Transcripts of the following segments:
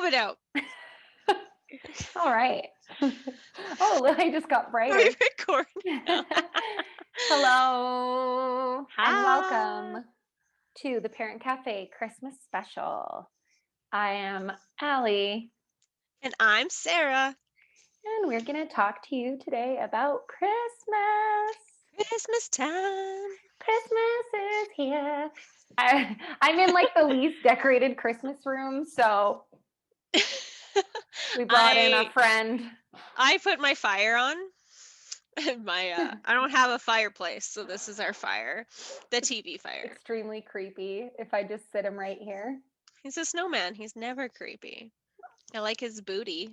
it out. All right. Oh, I just got Are brighter. we recording now? Hello and Hi. welcome to the Parent Cafe Christmas special. I am Allie, And I'm Sarah. and we're going to talk to you today about Christmas. Christmas time. Christmas is here. I'm in like the least decorated Christmas room, so we brought in a I friend. I put my fire on. I don't have a fireplace, so this is our fire. The TV fire. Extremely creepy if I just sit him right here. He's a snowman. He's never creepy. I like his booty.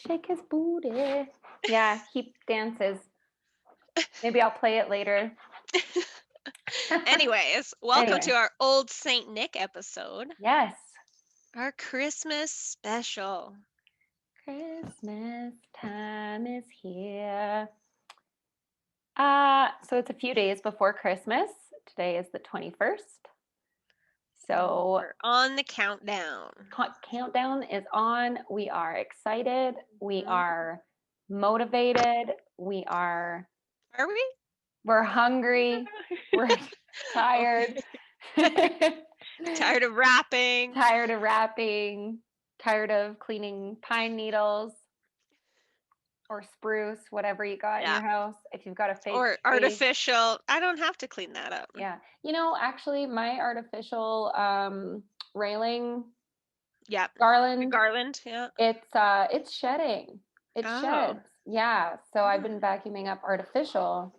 Shake his booty. Yeah, he dances. Maybe I'll play it later. Anyways, welcome Anyway. to our Old Saint Nick episode. Yes. Our Christmas special. Christmas time is here. So it's a few days before Christmas. Today is the 21st. So We're on the countdown. countdown is on. We are excited. We Mhm. are motivated. We're Are we? hungry. We're tired. Tired of rapping. Tired of wrapping, tired of cleaning pine needles or spruce, whatever you got in your house. If you've got a fake Or tree. artificial. I don't have to clean that up. Yeah. You know, actually my artificial railing Yeah. garland, Yeah. it's shedding. It Oh. sheds. Yeah. So I've been vacuuming up artificial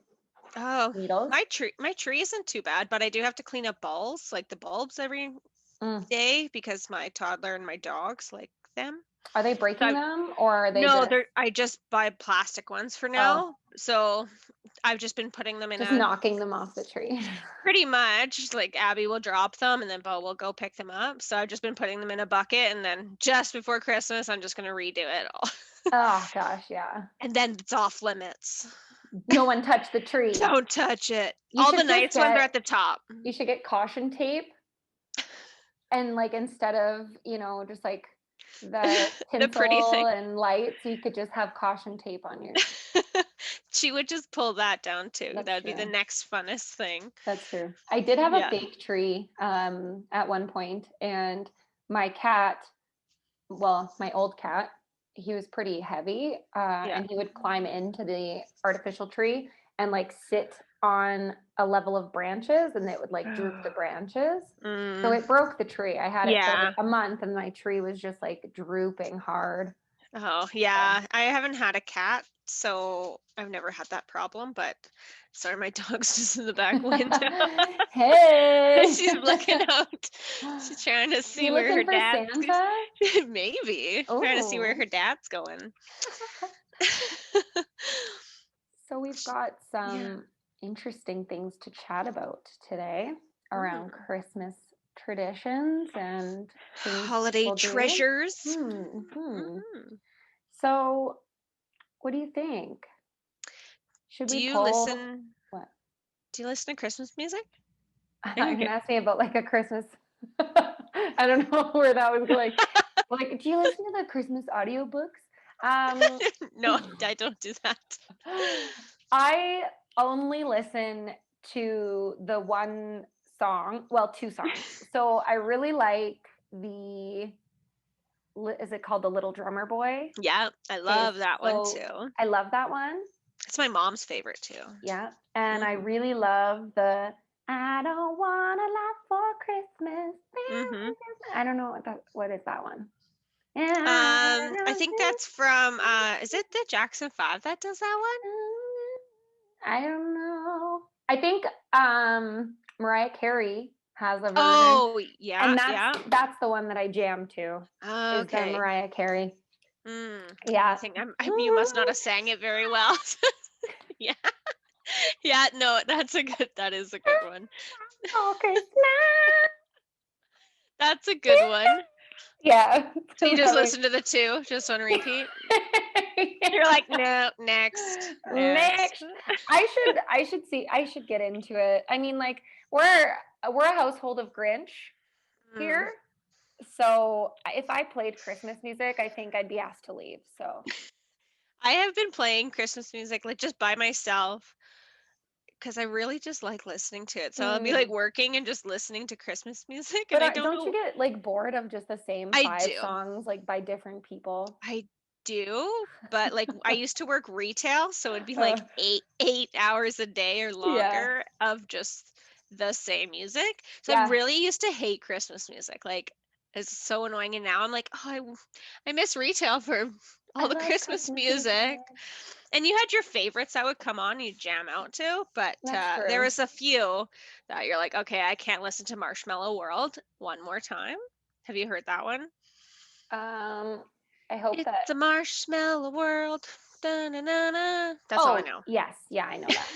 Oh. needles. My tree isn't too bad, but I do have to clean up balls, like the bulbs every day because my toddler and my dogs like them. Are they breaking them or are they No, just I just buy plastic ones for now. So I've just been putting them in just a knocking them off the tree? pretty much like Abby will drop them and then Bo will go pick them up. So I've just been putting them in a bucket and then just before Christmas I'm just gonna redo it all. Oh gosh, yeah. And then it's off limits. No one touched the tree. Don't touch it. You All should the just nice ones are get- at the top. You should get caution tape. And like instead of, just like the The pretty tinsel thing. and lights, you could just have caution tape on your. She would just pull that down too. That's That'd be the true. next funnest thing. That's true. I did have Yeah. a fake tree at one point, and my cat, well, my old cat, he was pretty heavy, and he would climb into the artificial tree and like sit on a level of branches, and it would like droop the branches. So it broke the tree. I had it for like a month, and my tree was just like drooping hard. Oh, yeah. I haven't had a cat, so I've never had that problem, but sorry, my dog's just in the back window. Hey. She's looking out. She's trying to see where her dad's Santa? Maybe. Trying to see where her dad's going. So we've got some interesting things to chat about today around Christmas traditions and holiday treasures. So what do you think? Should we listen? What? Do you listen to Christmas music? I'm gonna ask me about like a Christmas. I don't know where that was going. Like, do you listen to the Christmas audiobooks? No, I don't do that. I only listen to the one song, well, two songs. So I really like is it called The Little Drummer Boy? Yeah, I love that one too. I love that one. It's my mom's favorite too. Yeah. And I really love the I don't want a lot for Christmas. I don't know what is that one. I think that's from is it the Jackson 5 that does that one? I don't know. I think Mariah Carey has a version. Oh, yeah. And that's the one that I jam to. Oh, okay. Is the Mariah Carey. Yeah. I think you must not have sang it very well. Yeah. Yeah, no, that is a good one. Okay. That's a good one. Yeah. So you just listen to the two, just on repeat. You're like, no, next. I should get into it. I mean, like we're a household of Grinch here. So if I played Christmas music, I think I'd be asked to leave. So, I have been playing Christmas music like just by myself because I really just like listening to it. So I'll be like mm. working and just listening to Christmas music, and But I don't don't you know. get like bored of just the same I five do. songs like by different people? I do, but like I used to work retail, so it'd be Uh, like 8 hours a day or yeah, longer of just the same music. So I yeah. really used to hate Christmas music. Like it's so annoying, and now I'm like, oh, I miss retail for I all the love Christmas Christmas music. music. And you had your favorites that would come on, you jam out to, but That's there true. was a few that you're like, okay, I can't listen to Marshmallow World one more time. Have you heard that one? Um, I hope It's that. a marshmallow world. Da-na-na-na. That's all I Oh, know. yes. Yeah, I know that.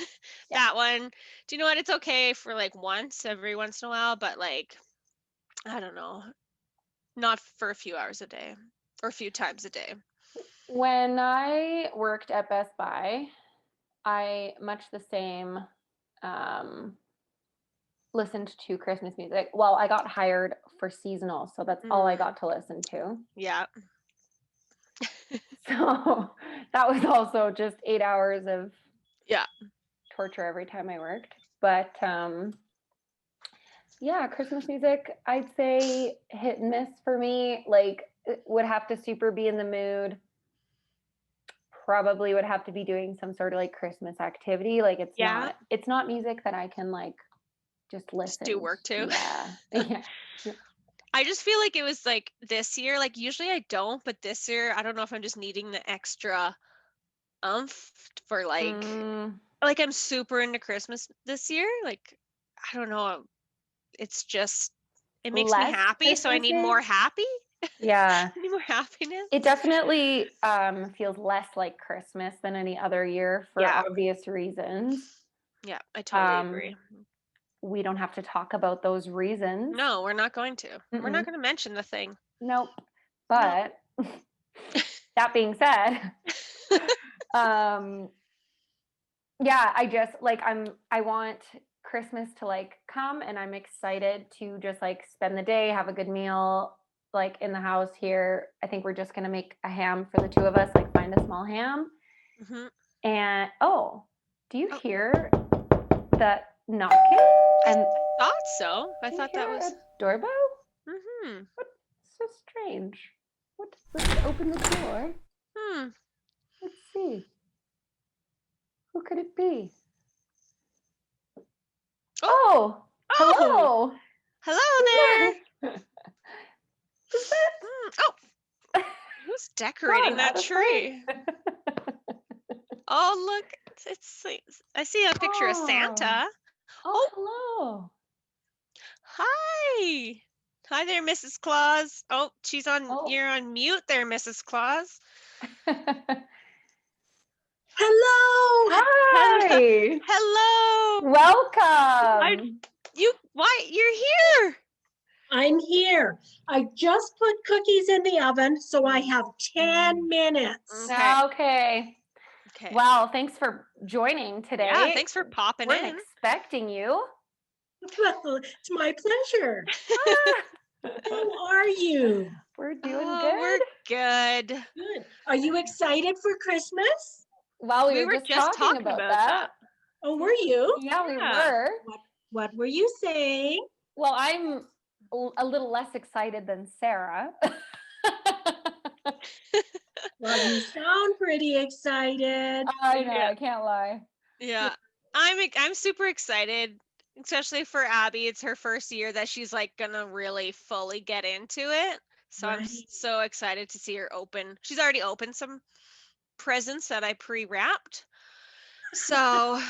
Yeah. That one. Do you know what? It's okay for like once every once in a while, but like, I don't know, not for a few hours a day or a few times a day. When I worked at Best Buy, I much the same um listened to Christmas music. Well, I got hired for seasonal, so that's all I Mm, got to listen to. yeah. So that was also just 8 hours of Yeah. torture every time I worked. But yeah, Christmas music, I'd say hit and miss for me. Like, it would have to super be in the mood. Probably would have to be doing some sort of like Christmas activity. Like, Yeah. it's not music that I can like just Just do listen. work too. Yeah. Yeah. I just feel like it was like this year, like usually I don't, but this year I don't know if I'm just needing the extra umph for Mm, like I'm super into Christmas this year. Like I don't know, it's just it makes me less happy, so I need Christmassy. more happy. Yeah. I need more happiness. It definitely feels less like Christmas than any other year for Yeah. obvious reasons. Yeah, I totally Um, agree. we don't have to talk about those reasons. No, we're not going to. We're not Mm-mm. going to mention the thing. Nope. No. But that being said, um, yeah, I just like I want Christmas to like come and I'm excited to just like spend the day, have a good meal like in the house here. I think we're just gonna make a ham for the two of us, like find a small ham. Hmm. And oh, do you Oh, hear that knocking? And I thought so. I do you thought that hear a was. doorbell? Hmm. What? So strange. What? Let's open the door. Hmm. Let's see. Who could it be? Oh. Oh, Oh. hello. Hello Is there. that? Is that Oh, who's not decorating an that ottoman? tree? Oh, look. I see a picture of Oh, Santa. oh, Oh, hello. hi. Hi there, Mrs. Claus. Oh, Oh. you're on mute there, Mrs. Claus. Hello. Hello. Hi. Hello. I Welcome. why you're here? I'm here. I just put cookies in the oven, so I have 10 minutes. Okay. Okay. Okay. Well, thanks for joining Yeah, today. thanks for popping Weren't in. expecting you. Well, it's my pleasure. Ah, How are you? we're doing Oh, good. we're good. Good. Are you excited for Christmas? Well, we We were were just just talking talking about about that. that. Oh, were you? Yeah, we Yeah. were. What were you saying? Well, I'm a little less excited than Sarah. Well, you sound pretty excited. I know, Yeah. I can't lie. Yeah. I'm super excited, especially for Abby. It's her first year that she's like gonna really fully get into it. So I'm Right. so excited to see her open. She's already opened some presents that I pre-wrapped. So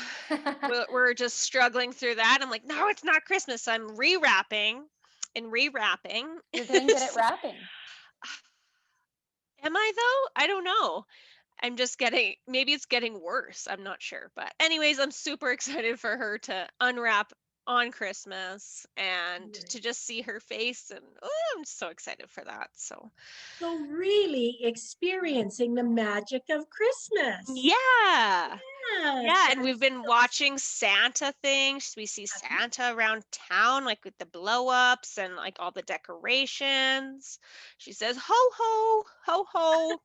we're just struggling through that. I'm like, no, it's not Christmas. So I'm rewrapping and rewrapping. You're getting good at rapping. Am I though? I don't know. I'm just getting maybe it's getting worse. I'm not sure. But anyways, I'm super excited for her to unwrap on Christmas, and to just see her face, and I'm so excited for that. So really experiencing the magic of Christmas. yeah. Yeah, and we've that's been so watching Santa things. We see Santa around town, like with the blow ups and like all the decorations. She says, "Ho ho, ho ho."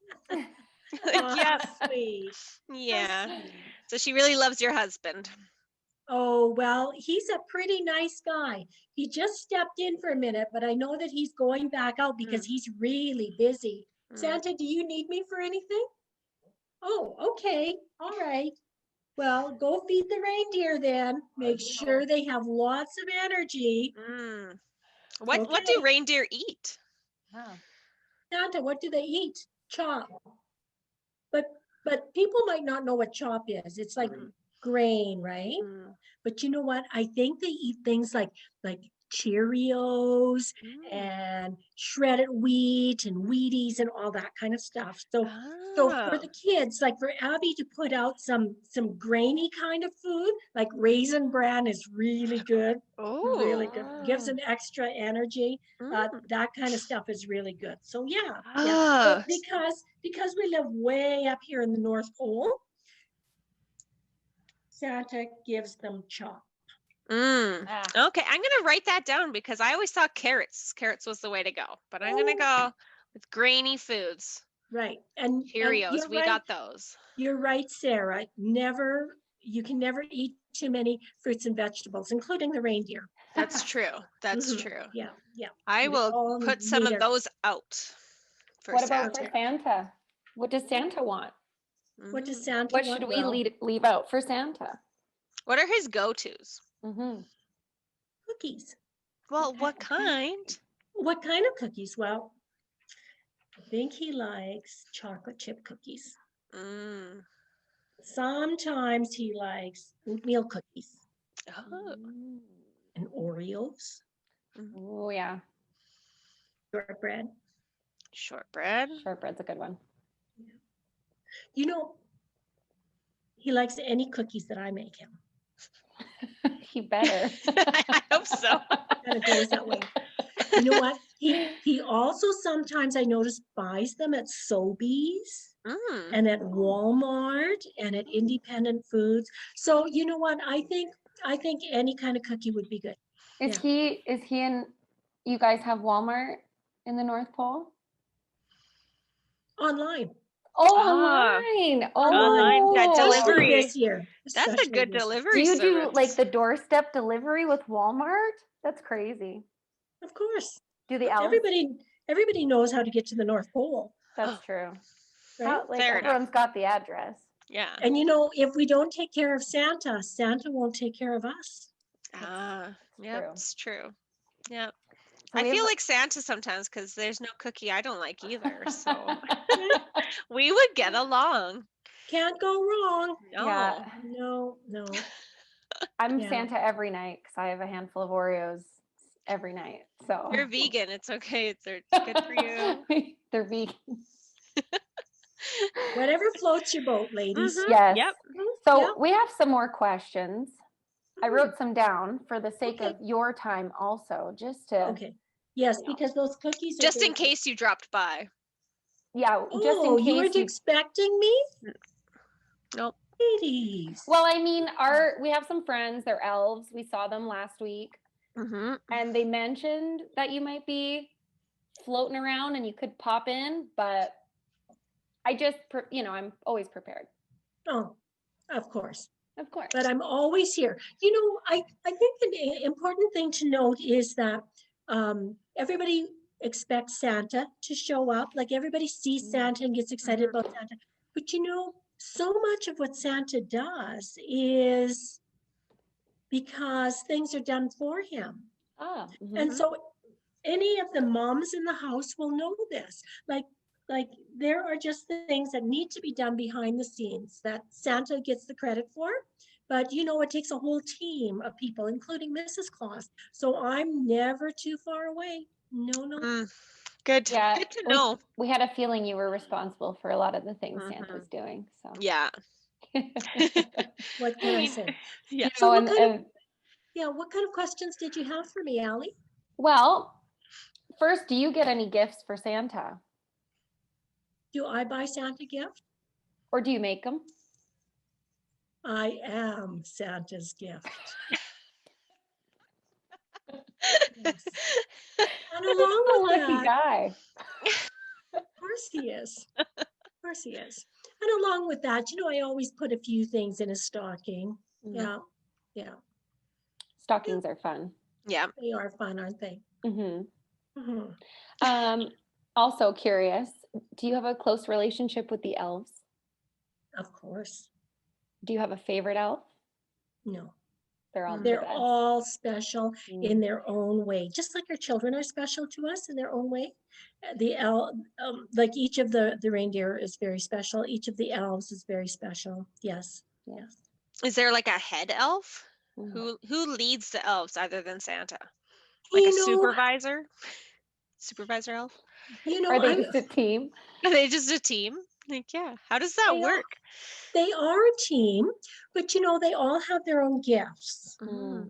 Like, oh, yep, how sweet. How yeah. sweet. So she really loves your husband. Oh, well, he's a pretty nice guy. He just stepped in for a minute, but I know that he's going back out because he's really busy. Mm. Santa, do you need me for anything? Oh, okay. All right. Well, go feed the reindeer then. Make sure they have lots of energy. Mm. What do Okay. reindeer eat? Wow. Santa, what do they eat? Chop. But people might not know what chop is. It's like grain, right? Mm. But you know what? I think they eat things like Cheerios Mm. and shredded wheat and Wheaties and all that kind of stuff. So for the kids, like for Abby to put out some grainy kind of food, like Raisin Bran is really good. Really Oh. good. Gives an extra energy. Mm. That kind of stuff is really good. So yeah. Ah. Because we live way up here in the North Pole, Santa gives them chop. Mm. Ah. Okay, I'm gonna write that down because I always thought carrots. Carrots was the way to go, but I'm gonna go with grainy foods. Right. And Cheerios, you're we right. got those. You're right, Sarah. You can never eat too many fruits and vegetables, including the reindeer. That's true. That's Mhm. true. Yeah, yeah. I We all will put some need of those out for What about Santa. for Santa? What does Santa want? What does Mm. Santa What want? should we Well, leave out for Santa? What are his go-tos? Mm-hmm. cookies. Well, what kind? What kind of cookies? Well, I think he likes chocolate chip cookies. Mm. Sometimes he likes oatmeal cookies Oh. and Oreos, Oh yeah, shortbread. Shortbread. shortbread's a good one. You know, he likes any cookies that I make him. He better. I hope so. Kind of goes that way. You know what? He also sometimes I notice buys them at Sobeys Mm. and at Walmart and at independent foods. So you know what? I think any kind of cookie would be good. Is he in? You guys have Walmart in the North Pole? Online. Oh, Ah. online. Online, that Especially delivery. this year. That's a Especially good this year. Do delivery you service. do like the doorstep delivery with Walmart? That's crazy. Of course. Do the elves? Everybody knows how to get to the North Pole. That's true. Right? How, like Fair enough. everyone's got the address. Yeah. And you know, if we don't take care of Santa, Santa won't take care of us. Ah, yeah, true. it's true. Yeah. So I we feel have- like Santa sometimes because there's no cookie I don't like either. So we would get along. Can't go wrong. No. Yeah. No. I'm Yeah. Santa every night because I have a handful of Oreos every night. So You're vegan. It's okay. It's good for you. They're vegan. Whatever floats your boat, ladies. Mhm. Yes. Yep. So Yeah. we have some more questions. I wrote some down for the sake Okay. of your time also, just to Okay. Yes, you know. because those cookies are Just in very good. case you dropped by. Yeah, just Oh, in you weren't case you expecting me? Nope. Ladies. Well, I mean, we have some friends, they're elves. We saw them last week Mm-hmm. and they mentioned that you might be floating around and you could pop in, but I just, I'm always prepared. Oh, of course. Of course. But I'm always here. You know, I think an important thing to note is that everybody expects Santa to show up. Like everybody sees Santa and gets excited about Santa. But you know, so much of what Santa does is because things are done for him. And so any of the moms in the house will know this. Like there are just things that need to be done behind the scenes that Santa gets the credit for. But you know, it takes a whole team of people, including Mrs. Claus. So I'm never too far away. No. Good. Yeah, Good to know. we had a feeling you were responsible for a lot of the things Santa's doing. So Yeah. What can I say? Yeah. So Oh, what kind of Yeah, what kind of questions did you have for me, Allie? Well, first, do you get any gifts for Santa? Do I buy Santa gift? Or do you make them? I am Santa's gift. Yes. And along A with lucky that, guy. of course he is. Of course he is. And along with that, I always put a few things in a stocking. Mm. Yeah. Yeah. Stockings are fun. Yeah. They are fun, aren't they? Mm-hmm. Mm-hmm. Also curious, do you have a close relationship with the elves? Of course. Do you have a favorite elf? No. They're all the They're best. all special in Mm. their own way, just like our children are special to us in their own way. The elf, like each of the reindeer is very special. Each of the elves is very special. Yes. Yeah. Yes. Is there like a head elf? Mm. Who leads the elves other than Santa? Like a You know, supervisor? Supervisor elf? Are they I'm, just a team? Are they just a team? Like, yeah. How does that they are, work? they are a team, but they all have their own gifts. Mm.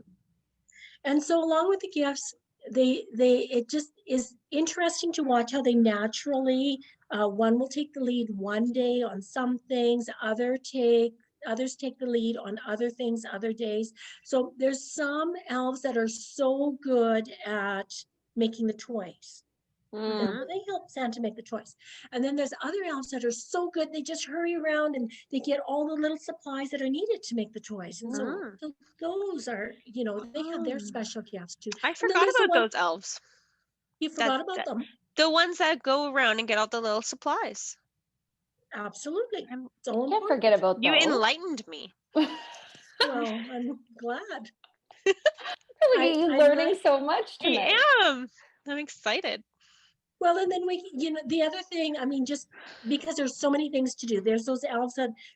And so along with the gifts, it just is interesting to watch how they naturally, one will take the lead one day on some things, others take the lead on other things other days. So there's some elves that are so good at making the toys. Mm. They help Santa make the toys. And then there's other elves that are so good, they just hurry around and they get all the little supplies that are needed to make the toys. And so those are, they have their Oh. special gifts too. I And then forgot there's the about one, those elves. you forgot about them. The ones that go around and get all the little supplies. Absolutely. I'm- So Can't important. forget about You those. enlightened me. Well, I'm glad. Really I'm learning glad. so much tonight. I am. I'm excited. Well, and then the other thing, just because there's so many things to do. There's those elves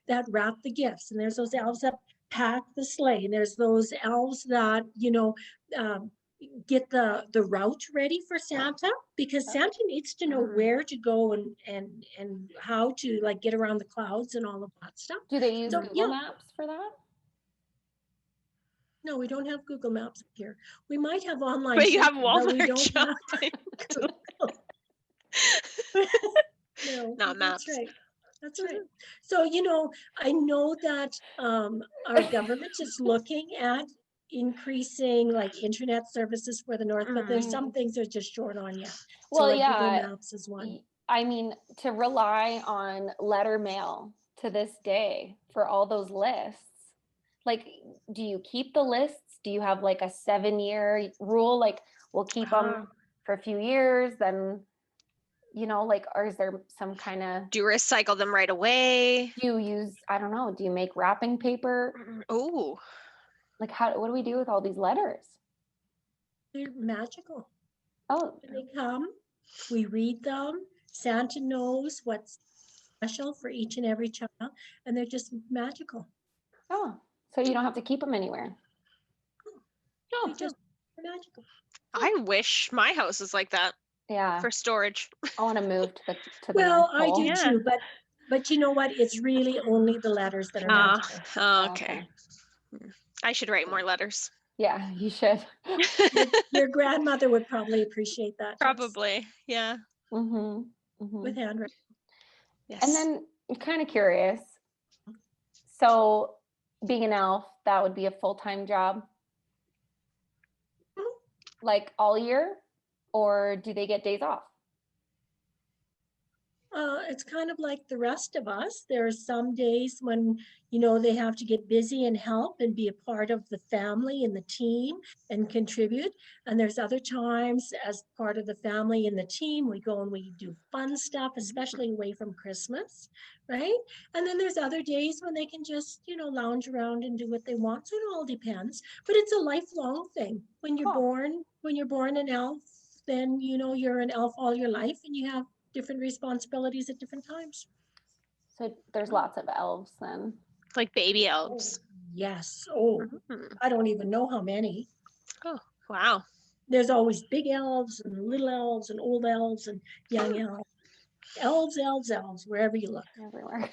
that wrap the gifts, and there's those elves that pack the sleigh, and there's those elves that, get the route ready for Santa, because Santa needs to know where to go and how to like get around the clouds and all of that stuff. Do they use So, Google Maps for that? No, we don't have Google Maps here. We might have online, But you have shopping, but we Walmart don't have shopping. Google. No, Not maps. that's right. That's right. So, I know that our government is looking at increasing like internet services for the North, but there's some things they're just short on yet. So Well, like Google yeah. Maps is one. I mean, to rely on letter mail to this day for all those lists, like, do you keep the lists? Do you have like a 7-year rule? Like, we'll keep them for a few years, then, like, or is there some kind of, Do you recycle them right away? do you use, I don't know, do you make wrapping paper? Oh, Like, what do we do with all these letters? They're magical. Oh, When they come, we read them. Santa knows what's special for each and every child, and they're just magical. oh, so you don't have to keep them anywhere. They just are magical. I wish my house was like that Yeah, for storage. I want to move to the Well, North I Pole. do Yeah. too, but you know what? It's really only the letters that are magical. Okay. I should write more letters. Yeah, you should. Your grandmother would probably appreciate that. Probably. Yeah. With handwriting. Yes. And then I'm kind of curious. So being an elf, that would be a full-time job? Like all year? Or do they get days off? It's kind of like the rest of us. There are some days when, they have to get busy and help and be a part of the family and the team and contribute. And there's other times as part of the family and the team, we go and we do fun stuff, especially away from Christmas, right? And then there's other days when they can just, lounge around and do what they want. So it all depends, but it's a lifelong thing. When you're born an elf, then, you're an elf all your life and you have different responsibilities at different times. So there's lots of elves then. Like baby elves. Yes. I don't even know how many. Oh, wow. There's always big elves and little elves and old elves and young elves. Elves, wherever you look. Everywhere.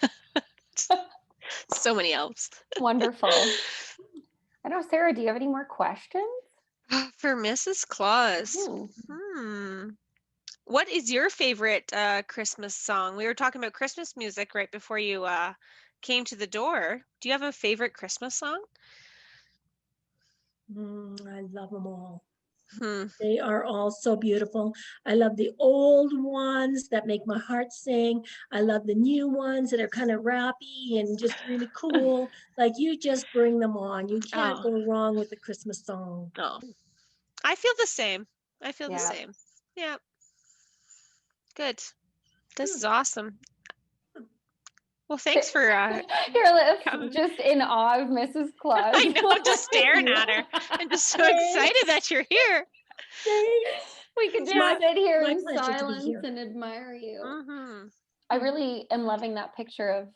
So many elves. Wonderful. I know, Sarah, do you have any more questions? For Mrs. Claus. Hmm. What is your favorite Christmas song? We were talking about Christmas music right before you came to the door. Do you have a favorite Christmas song? I love them all. Hmm. They are all so beautiful. I love the old ones that make my heart sing. I love the new ones that are kind of rappy and just really cool. Like you just bring them on. You can't Oh, go wrong with a Christmas song. no. I feel the same. I feel the Yeah. same. Yeah. Good. This Hmm. is awesome. Well, thanks for Your lips coming. just in awe of Mrs. Claus. I know, I'm just staring at her. I'm just so excited that you're here. Thanks. We could It's just sit here my in pleasure to be silence here. and admire you. Mm-hmm. I really am loving that picture of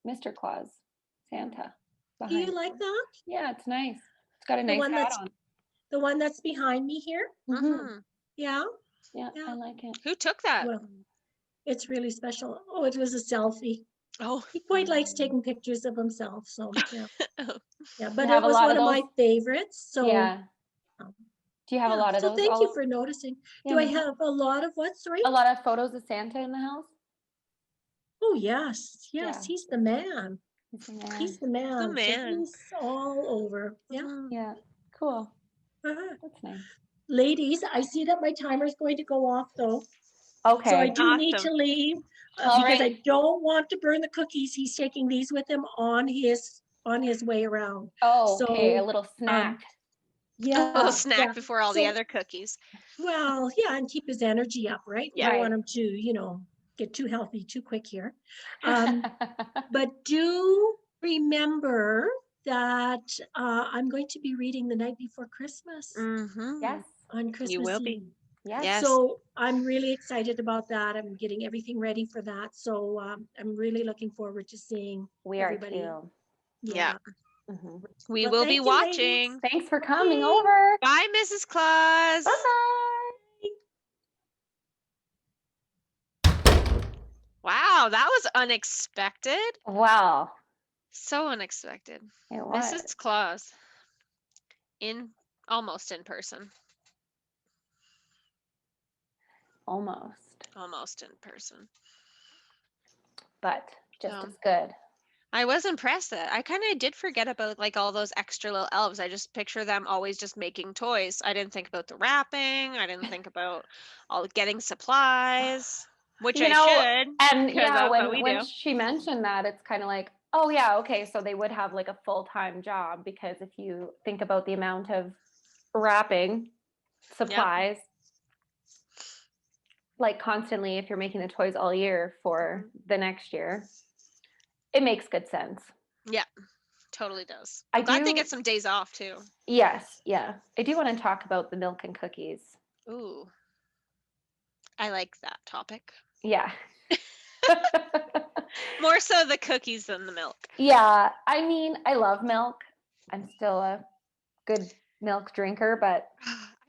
Mr. Claus, Santa. Do you Behind. like that? Yeah, it's nice. It's got a The nice one hat that's on. the one that's behind me here? Mm-hmm. Yeah. Yeah, Yeah. I like it. Who took that? Well, it's really special. Oh, it was a selfie. Oh. He quite likes taking pictures of himself. So yeah. Yeah, but have it a was lot one of of my those? favorites. So Yeah. um, Do you have a yeah. lot of So those? thank you all? for noticing. Yeah, Do I me too. have a lot of what? Sorry? A lot of photos of Santa in the house? Oh yes. Yes, Yeah. he's the man. He's the man. He's the man. The So man. he's all over. Yeah. Mhm. Yeah. Cool. Uh-huh. That's nice. Ladies, I see that my timer is going to go off though. So I Okay. do need Awesome. to leave All because right. I don't want to burn the cookies. He's taking these with him on his way around. Oh, okay. A So little snack. A little yeah, snack yeah. before all the So other cookies. well, yeah, and keep his energy up, right? We Yeah. don't Right. want him to, get too healthy too quick here. But do remember that I'm going to be reading The Night Before Christmas Mm-hmm. Yes. on You Christmas will Eve. be. Yes. Yes. So I'm really excited about that. I'm getting everything ready for that. So I'm really looking forward to seeing We are everybody. too. Yeah. Mhm. We Well, will be thank you, ladies. watching. Thanks for coming Bye. over. Bye, Mrs. Claus. Bye-bye. Wow, that was unexpected. Wow. So unexpected. It was. Mrs. Claus. Almost in person. Almost. Almost in person. But just So, as good. I was impressed that I kind of did forget about like all those extra little elves. I just picture them always just making toys. I didn't think about the wrapping. I didn't think about all getting supplies, which You I know, should, and because yeah, that's what when we when do. she mentioned that, it's kind of like, oh yeah, okay, so they would have like a full-time job, because if you think about the amount of wrapping supplies, like constantly, if you're making the toys all year for the next year, it makes good sense. Yeah, totally does. I I'm glad they do- get some days off too. Yes, yeah. I do want to talk about the milk and cookies. Ooh, I like that topic. Yeah. More so the cookies than the milk. Yeah, I mean, I love milk. I'm still a good milk drinker, but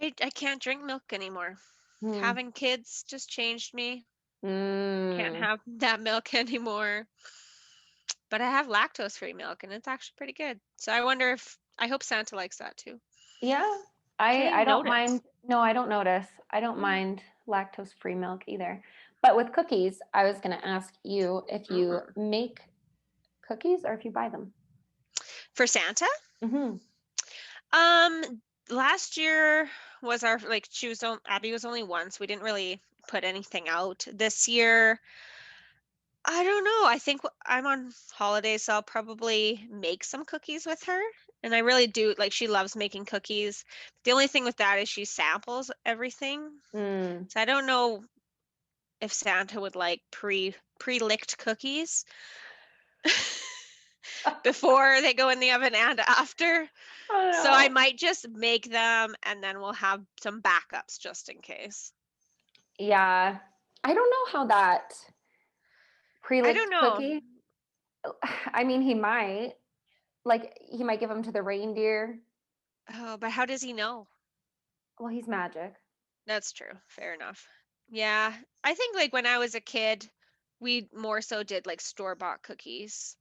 I can't drink milk anymore. Having kids just changed me. Can't have that milk anymore. But I have lactose-free milk and it's actually pretty good. So I hope Santa likes that too. Yeah, Can't I even don't notice. mind. No, I don't notice. I don't mind lactose-free milk either. But with cookies, I was going to ask you if you make cookies or if you buy them. For Santa? Mm-hmm. Last year was Abby was only once. We didn't really put anything out. This year, I don't know. I think I'm on holiday, so I'll probably make some cookies with her. And I really do, like, she loves making cookies. The only thing with that is she samples everything. So I don't know if Santa would like pre-licked cookies before they go in the oven and after. Oh, no. So I might just make them and then we'll have some backups just in case. Yeah. I don't know how that pre-licked I don't know. cookie. I mean, he might give them to the reindeer. Oh, but how does he know? Well, he's magic. That's true. Fair enough. Yeah. I think like when I was a kid, we more so did like store-bought cookies.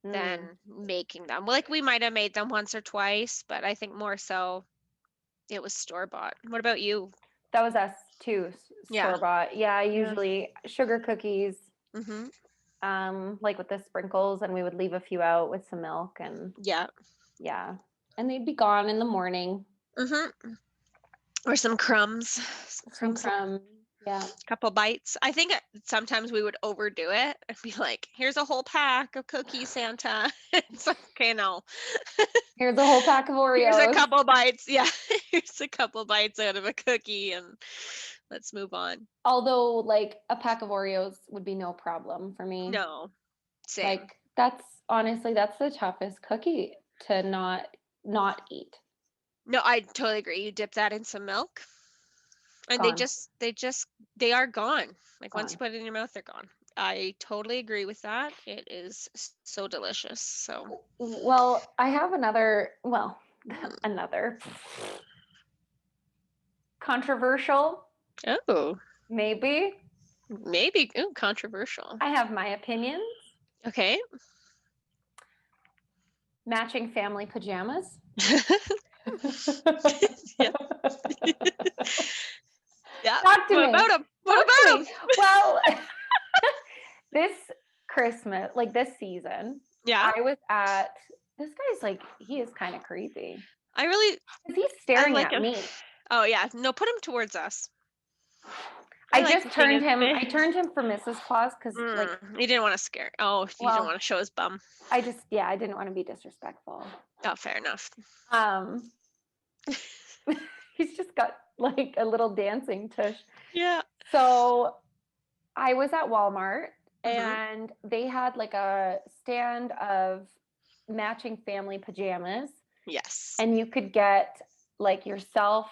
than Mm. making them. Like we might have made them once or twice, but I think more so it was store bought. What about you? That was us too, Yeah. store bought. Yeah, Yeah. usually sugar cookies, Mm-hmm. like with the sprinkles, and we would leave a few out with some milk, and Yeah. yeah, and they'd be gone in the morning. Mm-hmm. Or some crumbs. Some crumbs. Yeah. Couple bites. I think sometimes we would overdo it and be like, here's a whole pack of cookies, Santa. It's like, okay, no. Here's a whole pack of Here's a Oreos. couple bites. Yeah. Here's a couple bites out of a cookie and let's move on. Although, like, a pack of Oreos would be no problem for me. No. Same. Like, that's honestly, that's the toughest cookie to not eat. No, I totally agree. You dip that in some milk and Gone. they are gone. Like once you Gone. put it in your mouth, they're gone. I totally agree with that. It is so delicious. So, Well, I have another controversial, oh, maybe. maybe controversial. I have my opinions. Okay. Matching family pajamas. Yeah. Yeah. Talk to What me. about them? What Talk about to them? me. Well, this Christmas, like this season, Yeah. I was at this guy's like, he is kind of creepy. I really. He's staring like at me. Oh yeah. No, put him towards us. I like just to see turned his him. I face. turned him for Mrs. Claus because like You didn't want to scare. Oh, you Well- didn't want to show his bum. I didn't want to be disrespectful. Oh, fair enough. He's just got like a little dancing tush. Yeah. So I was at Walmart Mhm. and they had like a stand of matching family pajamas, Yes. and you could get like yourself,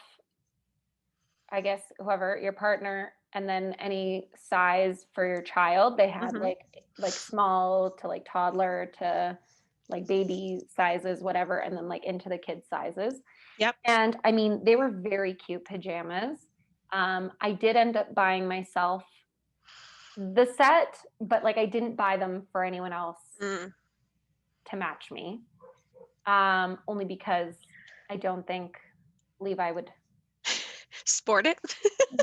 I guess, whoever, your partner, and then any size for your child. They had Mhm. like small to like toddler to like baby sizes, whatever, and then like into the kids sizes. Yep. And I mean, they were very cute pajamas. I did end up buying myself the set, but like I didn't buy them for anyone else Mm. to match me. Only because I don't think Levi would Sport it.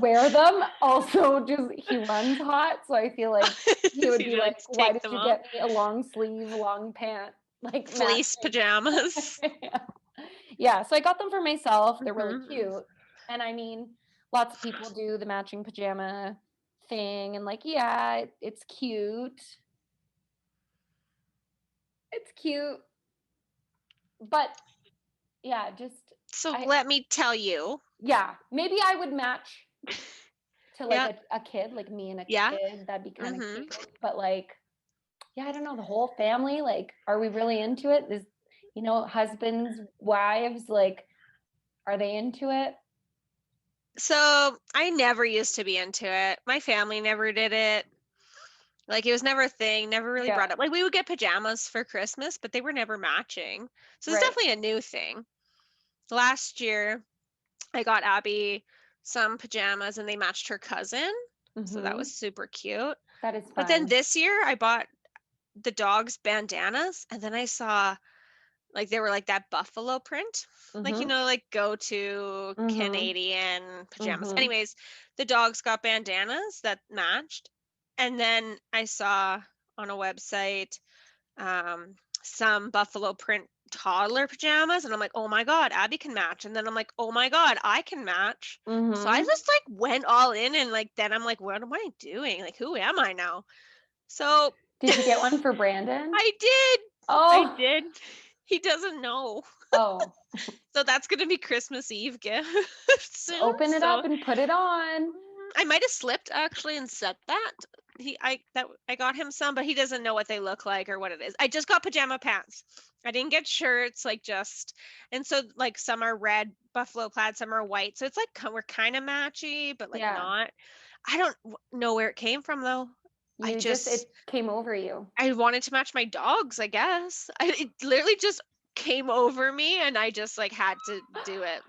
wear them. Also, just he runs hot, so I feel like he would You be like, just "Why take did them you off. get me a long sleeve, long pant, like Fleece matching?" pajamas. Yeah, so I got them for myself. They're really Mhm. cute, and I mean, lots of people do the matching pajama thing, and like, yeah, it's cute. It's cute, but yeah, just So I- let me tell you. yeah, maybe I would match to like Yeah. a kid, like me and a Yeah. kid. That'd be kind of Mhm. cute. But like, yeah, I don't know, the whole family, like, are we really into it? Is, husbands, wives, like, are they into it? So I never used to be into it. My family never did it. Like it was never a thing, never really Yeah. brought up. Like we would get pajamas for Christmas, but they were never matching. So it's Right. definitely a new thing. Last year, I got Abby some pajamas and they matched her cousin. So that Mhm. was super cute. That is fun. But then this year I bought the dogs bandanas and then I saw like they were like that buffalo print. Like, Mhm. like go to Mhm. Canadian pajamas. Mhm. Anyways, the dogs got bandanas that matched. And then I saw on a website some buffalo print toddler pajamas. And I'm like, oh my God, Abby can match. And then I'm like, oh my God, I can match. So I Mhm. just like went all in and like then I'm like, what am I doing? Like, who am I now? So Did you get one for Brandon? I did. Oh. I did. He doesn't know. Oh. So that's gonna be Christmas Eve gift. soon, Open it so up and put it on. I might have slipped actually and said that. I got him some, but he doesn't know what they look like or what it is. I just got pajama pants. I didn't get shirts, and so like some are red buffalo plaid, some are white. So it's like we're kind of matchy, but like Yeah. not. I don't know where it came from though. It came over you. I wanted to match my dogs, I guess. It literally just came over me and I just like had to do it.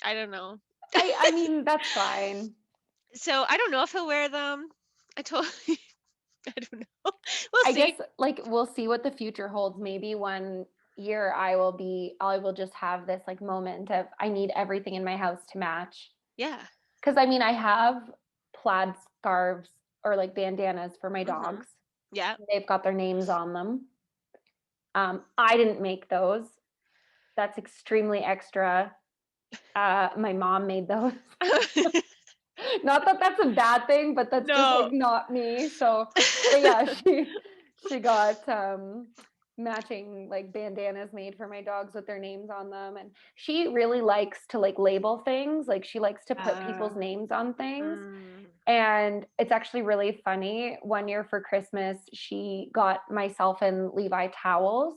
I don't know. I mean, that's fine. So I don't know if he'll wear them. I told I don't know. We'll I see. guess like we'll see what the future holds. Maybe one year I will just have this like moment of I need everything in my house to match. Yeah. Because I mean, I have plaid scarves or like bandanas for my Mm-hmm. dogs. Yeah. They've got their names on them. I didn't make those. That's extremely extra. My mom made those. Not that that's a bad thing, but that's just like No. not me. So, but yeah, she got matching like bandanas made for my dogs with their names on them, and she really likes to like label things. Like she likes to put people's names on things. Mm. And it's actually really funny. One year for Christmas, she got myself and Levi towels,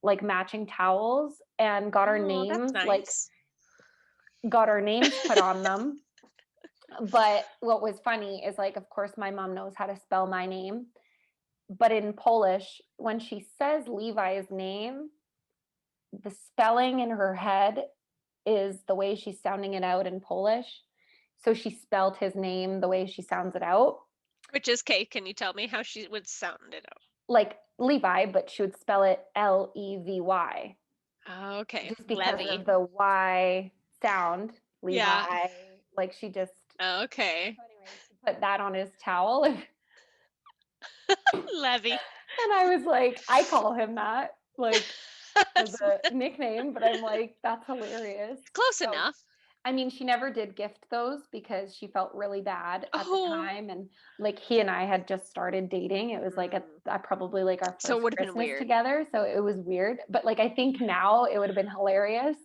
like matching towels, and Oh, that's nice. got our names put on them. But what was funny is like, of course, my mom knows how to spell my name. But in Polish, when she says Levi's name, the spelling in her head is the way she's sounding it out in Polish. So she spelled his name the way she sounds it out, Which is Kate. Can you tell me how she would sound it like Levi, but she would spell it Levy, out? Okay. just because Levy. of the Y sound, Yeah. Levi. Like she just, Okay. so anyway, she put that on his towel. Levy. And I was like, I call him that, like as That's a nickname, but I'm like, that's hilarious. close So, enough. I mean, she never did gift those because she felt really bad at the Oh. time. And like he and I had just started dating. It was like probably like our So it first would have been Christmas weird. together. So it was weird. But like I think now it would have been hilarious.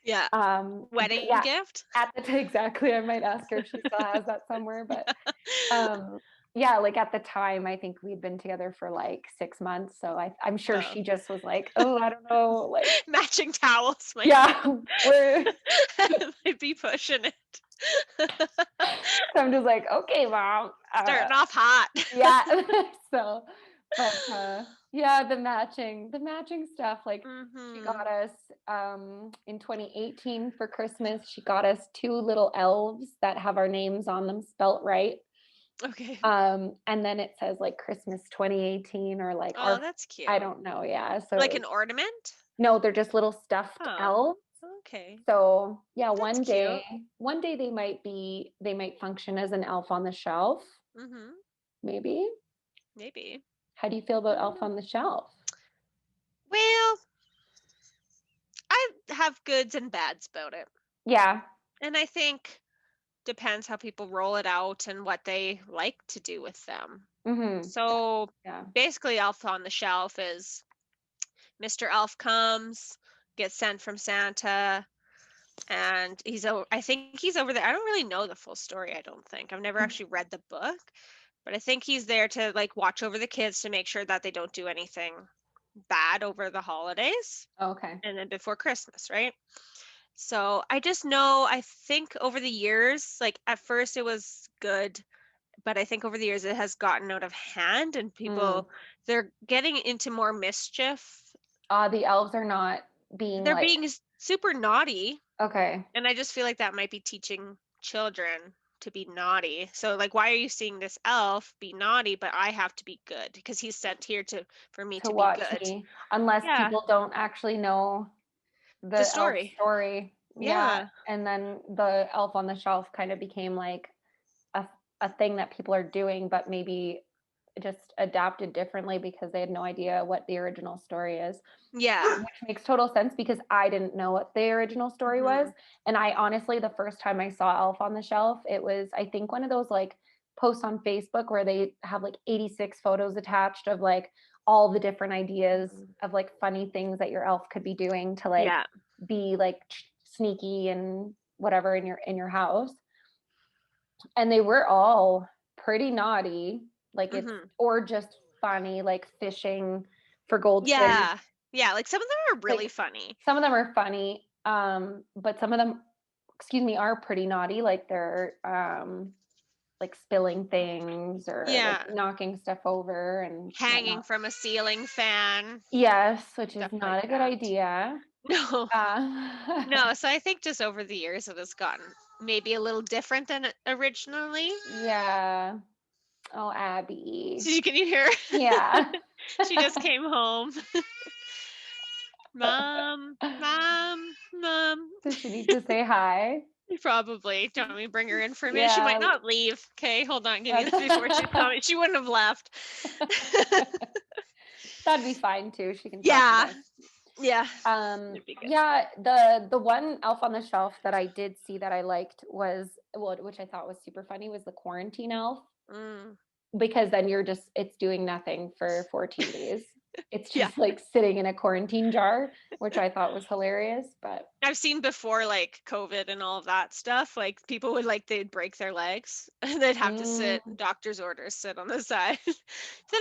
Yeah. But Wedding yeah, gift. at the exactly. I might ask her if she still has that somewhere. But yeah, like at the time, I think we'd been together for like 6 months. So I'm sure Oh. she just was like, oh, I don't know. Like, Matching towels. yeah, Might be pushing it. so I'm just like, okay, mom. Starting off hot. Yeah. So, but yeah, the matching stuff. Like she Mm-hmm. got us in 2018 for Christmas. She got us 2 little elves that have our names on them spelt right. Okay. And then it says like Christmas 2018 or like Oh, that's cute. I don't know. Yeah. So Like an ornament? no, they're just little stuffed Oh, elves. okay. So yeah, That's one day they might function as an elf on the shelf, Mm-hmm. maybe. Maybe. How do you feel about Elf on the Shelf? Well, I have goods and bads about it. Yeah. And I think depends how people roll it out and what they like to do with them. Mm-hmm. So Yeah. basically, Elf on the Shelf is Mr. Elf comes, gets sent from Santa, and I think he's over there. I don't really know the full story, I don't think. I've never actually read the book, but I think he's there to like watch over the kids to make sure that they don't do anything bad over the holidays Okay. and then before Christmas, right? So I just know, I think over the years, like at first it was good, but I think over the years it has gotten out of hand and people, they're getting into more mischief. The elves are not being They're like, being super naughty. okay. And I just feel like that might be teaching children to be naughty. So like, why are you seeing this elf be naughty, but I have to be good because he's sent here for me To to be watch good. me, unless Yeah. people don't actually know The elf story. story. Yeah. And then the Elf on the Shelf kind of became like a thing that people are doing, but maybe just adapted differently because they had no idea what the original story is. Yeah. Which makes total sense because I didn't know what the original story was. And I honestly, the first time I saw Elf on the Shelf, it was, I think, one of those like posts on Facebook where they have like 86 photos attached of like all the different ideas of like funny things that your elf could be doing to like be like sneaky and whatever in your house. And they were all pretty naughty, like it's or just funny, like fishing for goldfish. Yeah, like some of them are really funny. Some of them are funny, but some of them, excuse me, are pretty naughty. Like they're like spilling things or like knocking stuff over and hanging from a ceiling fan. Yes, which is not like a good idea. No. No, so I think just over the years it has gotten maybe a little different than originally. Yeah. Oh, Abby. Can you hear? Yeah. She just came home. Mom, mom, mom. Does she need to say hi? Probably. Do you want me to bring her in for a minute? She might Yeah. not leave. Okay, hold on. Give me this before she's coming. She wouldn't have left. That'd be fine too. She can talk Yeah. to us. Yeah. It'd be good. Yeah, the one Elf on the Shelf that I did see that I liked was, well, which I thought was super funny, was the quarantine elf, Mm. because then it's doing nothing for 14 days. It's Yeah. just like sitting in a quarantine jar, which I thought was hilarious. But I've seen before, like COVID and all of that stuff, like people would they'd break their legs and they'd have to sit, doctor's orders, sit on the side. Then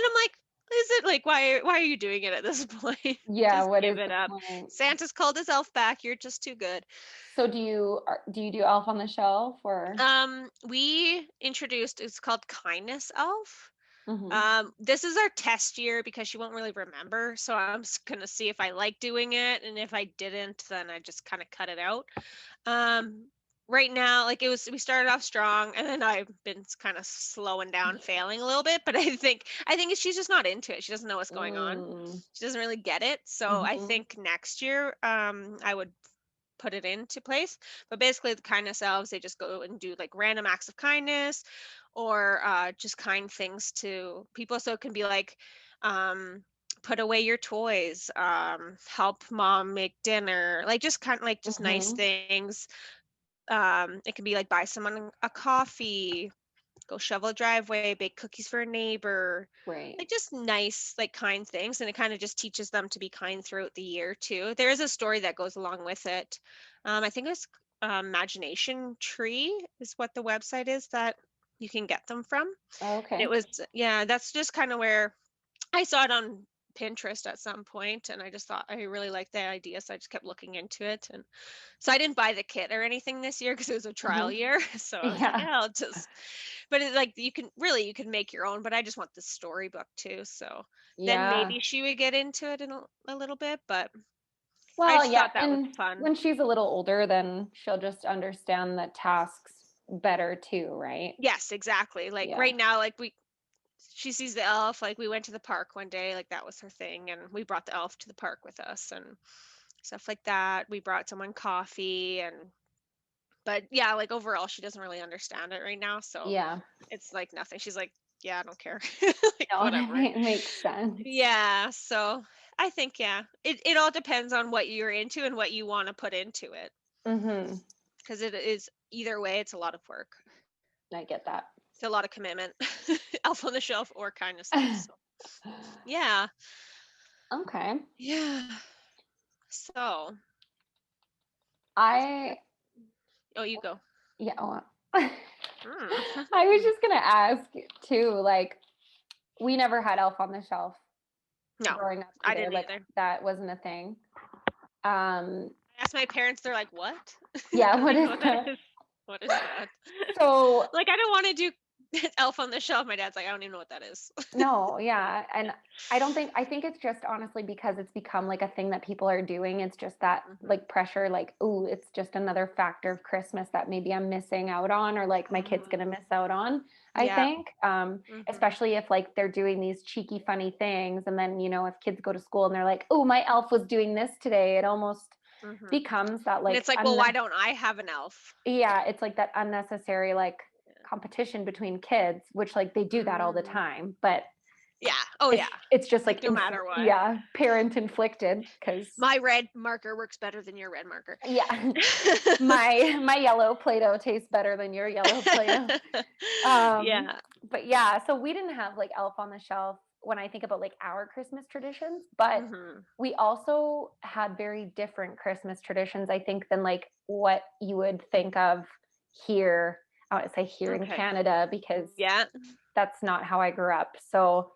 I'm like, is it like, why are you doing it at this point? yeah, Just what give is it the up. point? Santa's called his elf back. You're just too good. So do you do Elf on the Shelf or? We introduced, it's called Kindness Elf. Mhm. This is our test year because she won't really remember. So I'm just gonna see if I like doing it, and if I didn't, then I just kind of cut it out. Right now, like we started off strong, and then I've been kind of slowing down, failing a little bit. But I think she's just not into it. She doesn't know what's going on. She doesn't really get it. So I Mhm. think next year, I would put it into place. But basically, the kindness elves, they just go and do like random acts of kindness, or just kind things to people. So it can be like, um, put away your toys, help mom make dinner, like just kind of like just nice Mhm. things. It can be like buy someone a coffee, go shovel a driveway, bake cookies for a neighbor, Right. like just nice, like kind things. And it kind of just teaches them to be kind throughout the year too. There is a story that goes along with it. I think it's Imagination Tree is what the website is that you can get them from. And it Okay. was, yeah, that's just kind of where I saw it on Pinterest at some point, and I just thought I really liked the idea, so I just kept looking into it. And so I didn't buy the kit or anything this year because it was a trial Mhm. year. So I was like, Yeah. yeah, I'll just. But it's like you can make your own. But I just want the storybook too. So then Yeah. maybe she would get into it in a little bit. But I Well, just yeah, thought that was and fun. when she's a little older, then she'll just understand the tasks better too, right? Yes, exactly. Like Yeah. right now, she sees the elf. Like we went to the park one day, like that was her thing, and we brought the elf to the park with us and stuff like that. We brought someone coffee, and but yeah, like overall she doesn't really understand it right now, so Yeah. it's like nothing. She's like, yeah, I don't care. Like No, whatever. it makes sense. Yeah, so I think, yeah, it all depends on what you're into and what you want to put into it, Mhm. because it is either way, it's a lot of work. I get that. It's a lot of commitment. Elf on the Shelf or Kindness Elf. So yeah. Okay. Yeah. So, I oh, you go. yeah, well, Mm. I was just gonna ask too, like, we never had Elf on the Shelf No, growing up I either. didn't Like either. that wasn't a thing. Um, I asked my parents, they're like, "What?" I yeah, don't what even know is what that that? is. What is that? So Like, I don't want to do Elf on the Shelf. My dad's like, I don't even know what that is. no, yeah. And I think it's just honestly because it's become like a thing that people are doing. It's just that Hmm. like pressure, like, oh, it's just another factor of Christmas that maybe I'm missing out on, or like my kid's gonna Mm, miss out on, I yeah. think. Hmm. Especially if like they're doing these cheeky, funny things. And then, if kids go to school and they're like, oh, my elf was doing this today, it almost Hmm. becomes that And like it's like, well, why don't I have an elf? yeah, it's like that unnecessary like competition between kids, which like they do that all the Mm, time, but yeah. Oh, it's yeah. it's just Like, like no matter what. yeah, parent inflicted because My red marker works better than your red marker. yeah, my yellow Play-Doh tastes better than your yellow Play-Doh. Yeah. But yeah, so we didn't have like Elf on the Shelf when I think about like our Christmas traditions, but Hmm. we also had very different Christmas traditions, I think, than like what you would think of here. I want to say here in Okay. Canada because Yeah. that's not how I grew up. So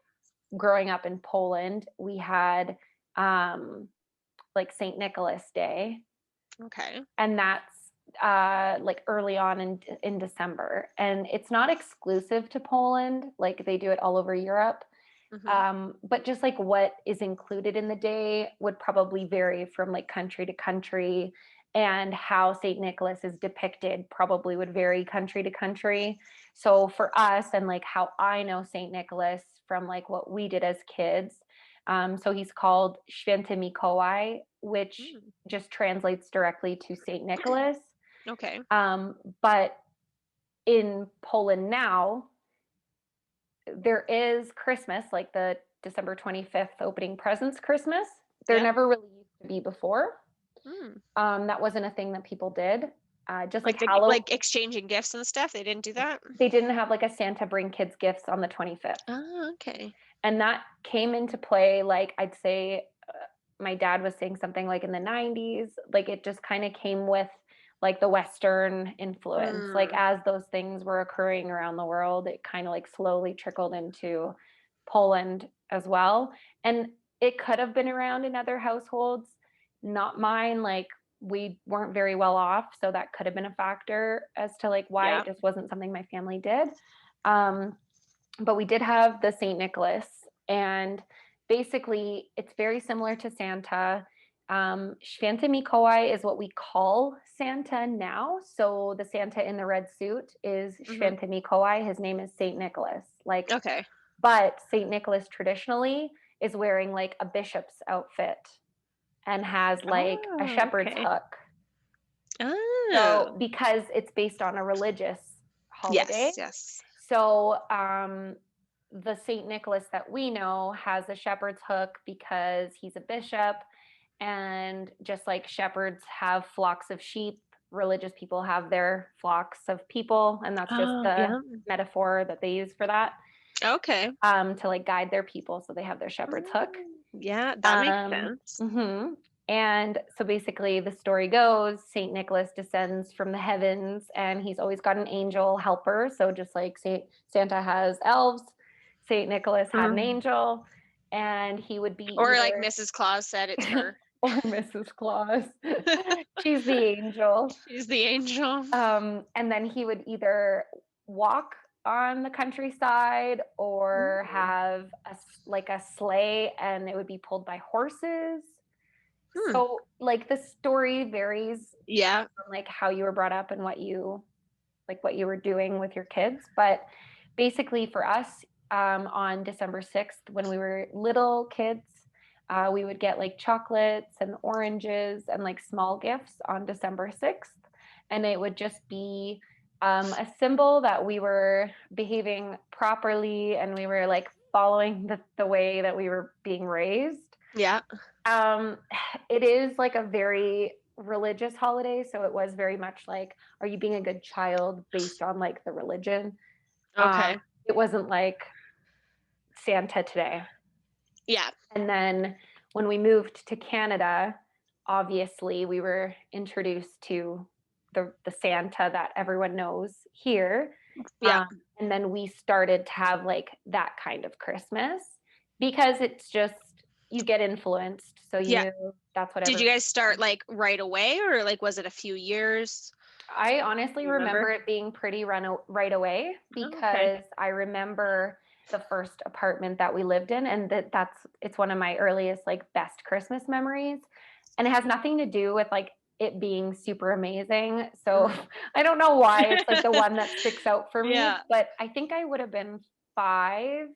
growing up in Poland, we had like St. Nicholas Day, Okay. and that's like early on in December. And it's not exclusive to Poland, like they do it all over Europe. Hmm. But just like what is included in the day would probably vary from like country to country. and how St. Nicholas is depicted probably would vary country to country. So for us, and like how I know St. Nicholas from like what we did as kids, so he's called Święty Mikołaj, which just translates directly to St. Nicholas. Okay. But in Poland now, there is Christmas, like the December 25th opening presents Christmas. There never really used to be before. That wasn't a thing that people did. Just like like exchanging gifts and stuff. They didn't do that. They didn't have like a Santa bring kids gifts on the 25th. Oh, okay. And that came into play, like I'd say my dad was saying something like in the 90s, like it just kind of came with like the Western influence. Like as those things were occurring around the world, it kind of like slowly trickled into Poland as well. And it could have been around in other households, not mine. Like we weren't very well off, so that could have been a factor as to like why it just wasn't something my family did. But we did have the St. Nicholas, and basically it's very similar to Santa. Święty Mikołaj is what we call Santa now. So the Santa in the red suit is Święty Mikołaj. His name is St. Nicholas. Like, okay. But St. Nicholas traditionally is wearing like a bishop's outfit and has like a shepherd's hook. Oh. So because it's based on a religious holiday. Yes. So the St. Nicholas that we know has a shepherd's hook because he's a bishop. And just like shepherds have flocks of sheep, religious people have their flocks of people. And that's just the metaphor that they use for that. Okay. To like guide their people. So they have their shepherd's hook. Yeah, that makes sense. And so basically the story goes, St. Nicholas descends from the heavens and he's always got an angel helper. So just like Santa has elves, St. Nicholas had an angel, and he would be or like Mrs. Claus said, it's her. Or Mrs. Claus. She's the angel. She's the angel. And then he would either walk on the countryside or have a sleigh, and it would be pulled by horses. So like the story varies from like how you were brought up and what you were doing with your kids. But basically for us, on December 6th, when we were little kids, we would get like chocolates and oranges and like small gifts on December 6th. And it would just be a symbol that we were behaving properly and we were like following the way that we were being raised. Yeah. It is like a very religious holiday. So it was very much like, are you being a good child based on like the religion? Okay. It wasn't like Santa today. Yeah. And then when we moved to Canada, obviously we were introduced to the Santa that everyone knows here. Yeah. And then we started to have like that kind of Christmas because it's just, you get influenced. So that's what. Did you guys start like right away, or like was it a few years? I honestly remember it being pretty right away because I remember the first apartment that we lived in, and it's one of my earliest like best Christmas memories, and it has nothing to do with like it being super amazing. So I don't know why it's like the one that sticks out for me, but I think I would have been 5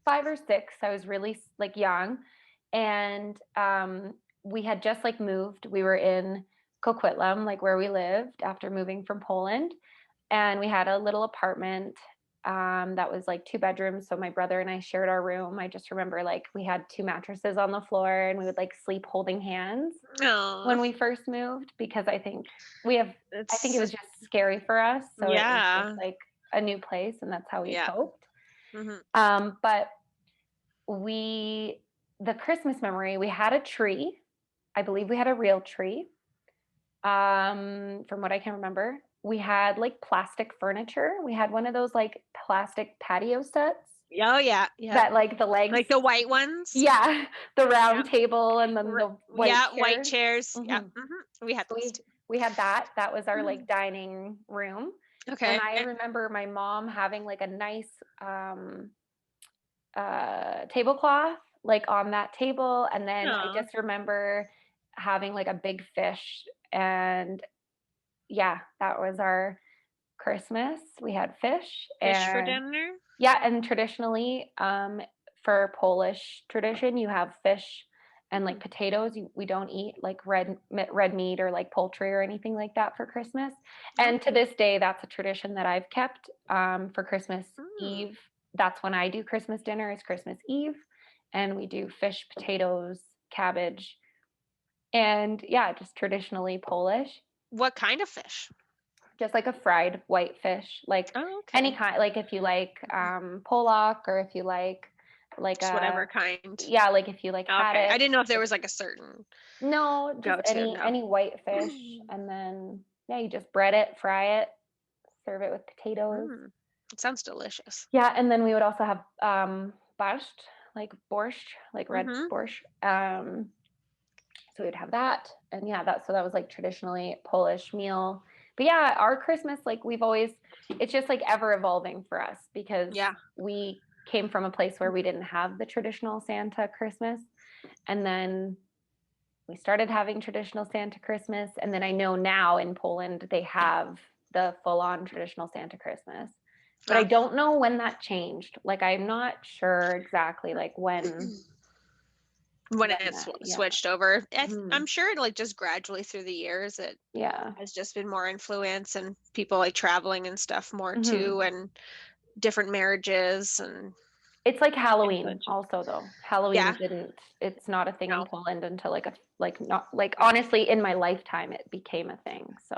or 6. I was really like young, and we had just like moved. We were in Coquitlam, like where we lived after moving from Poland, and we had a little apartment that was like 2 bedrooms. So my brother and I shared our room. I just remember like we had 2 mattresses on the floor and we would like sleep holding hands when we first moved, because I think it was just scary for us. So it was just like a new place, and that's how we coped. But the Christmas memory, we had a tree. I believe we had a real tree. From what I can remember, we had like plastic furniture. We had one of those like plastic patio sets. Oh yeah. That like the legs, like the white ones. Yeah, the round table and then the white chairs. Yeah. We had those too. We had that. That was our like dining room. Okay. And I remember my mom having like a nice tablecloth like on that table, and then I just remember having like a big fish and yeah, that was our Christmas. We had fish Fish for and dinner. yeah, and traditionally, for Polish tradition, you have fish and like potatoes. We don't eat like red meat or like poultry or anything like that for Christmas. And to this day, that's a tradition that I've kept for Christmas Eve. That's when I do Christmas dinner, is Christmas Eve, and we do fish, potatoes, cabbage, and yeah, just traditionally Polish. What kind of fish? Just like a fried white fish, like any Okay. kind, like if you like pollock, or if you like Just a, whatever kind. yeah, like if you like Okay. I haddock. didn't know if there was like a certain No, just go-to. No. any white fish, and then yeah, you just bread it, fry it, serve it with potatoes. It sounds delicious. Yeah, and then we would also have borscht, like borscht, like red borscht. So we'd have that, and yeah, that was like traditionally Polish meal. But yeah, our Christmas, like we've always, it's just like ever evolving for us, because we came from a place where we didn't have the traditional Santa Christmas, and then we started having traditional Santa Christmas, and then I know now in Poland they have the full-on traditional Santa Christmas. But I don't know when that changed. Like I'm not sure exactly like when it's switched over. I'm sure it like just gradually through the years it has just been more influence, and people like traveling and stuff more too, and different marriages. And it's like Halloween also, though. Halloween it's not a thing in Poland until not honestly in my lifetime it became a thing. So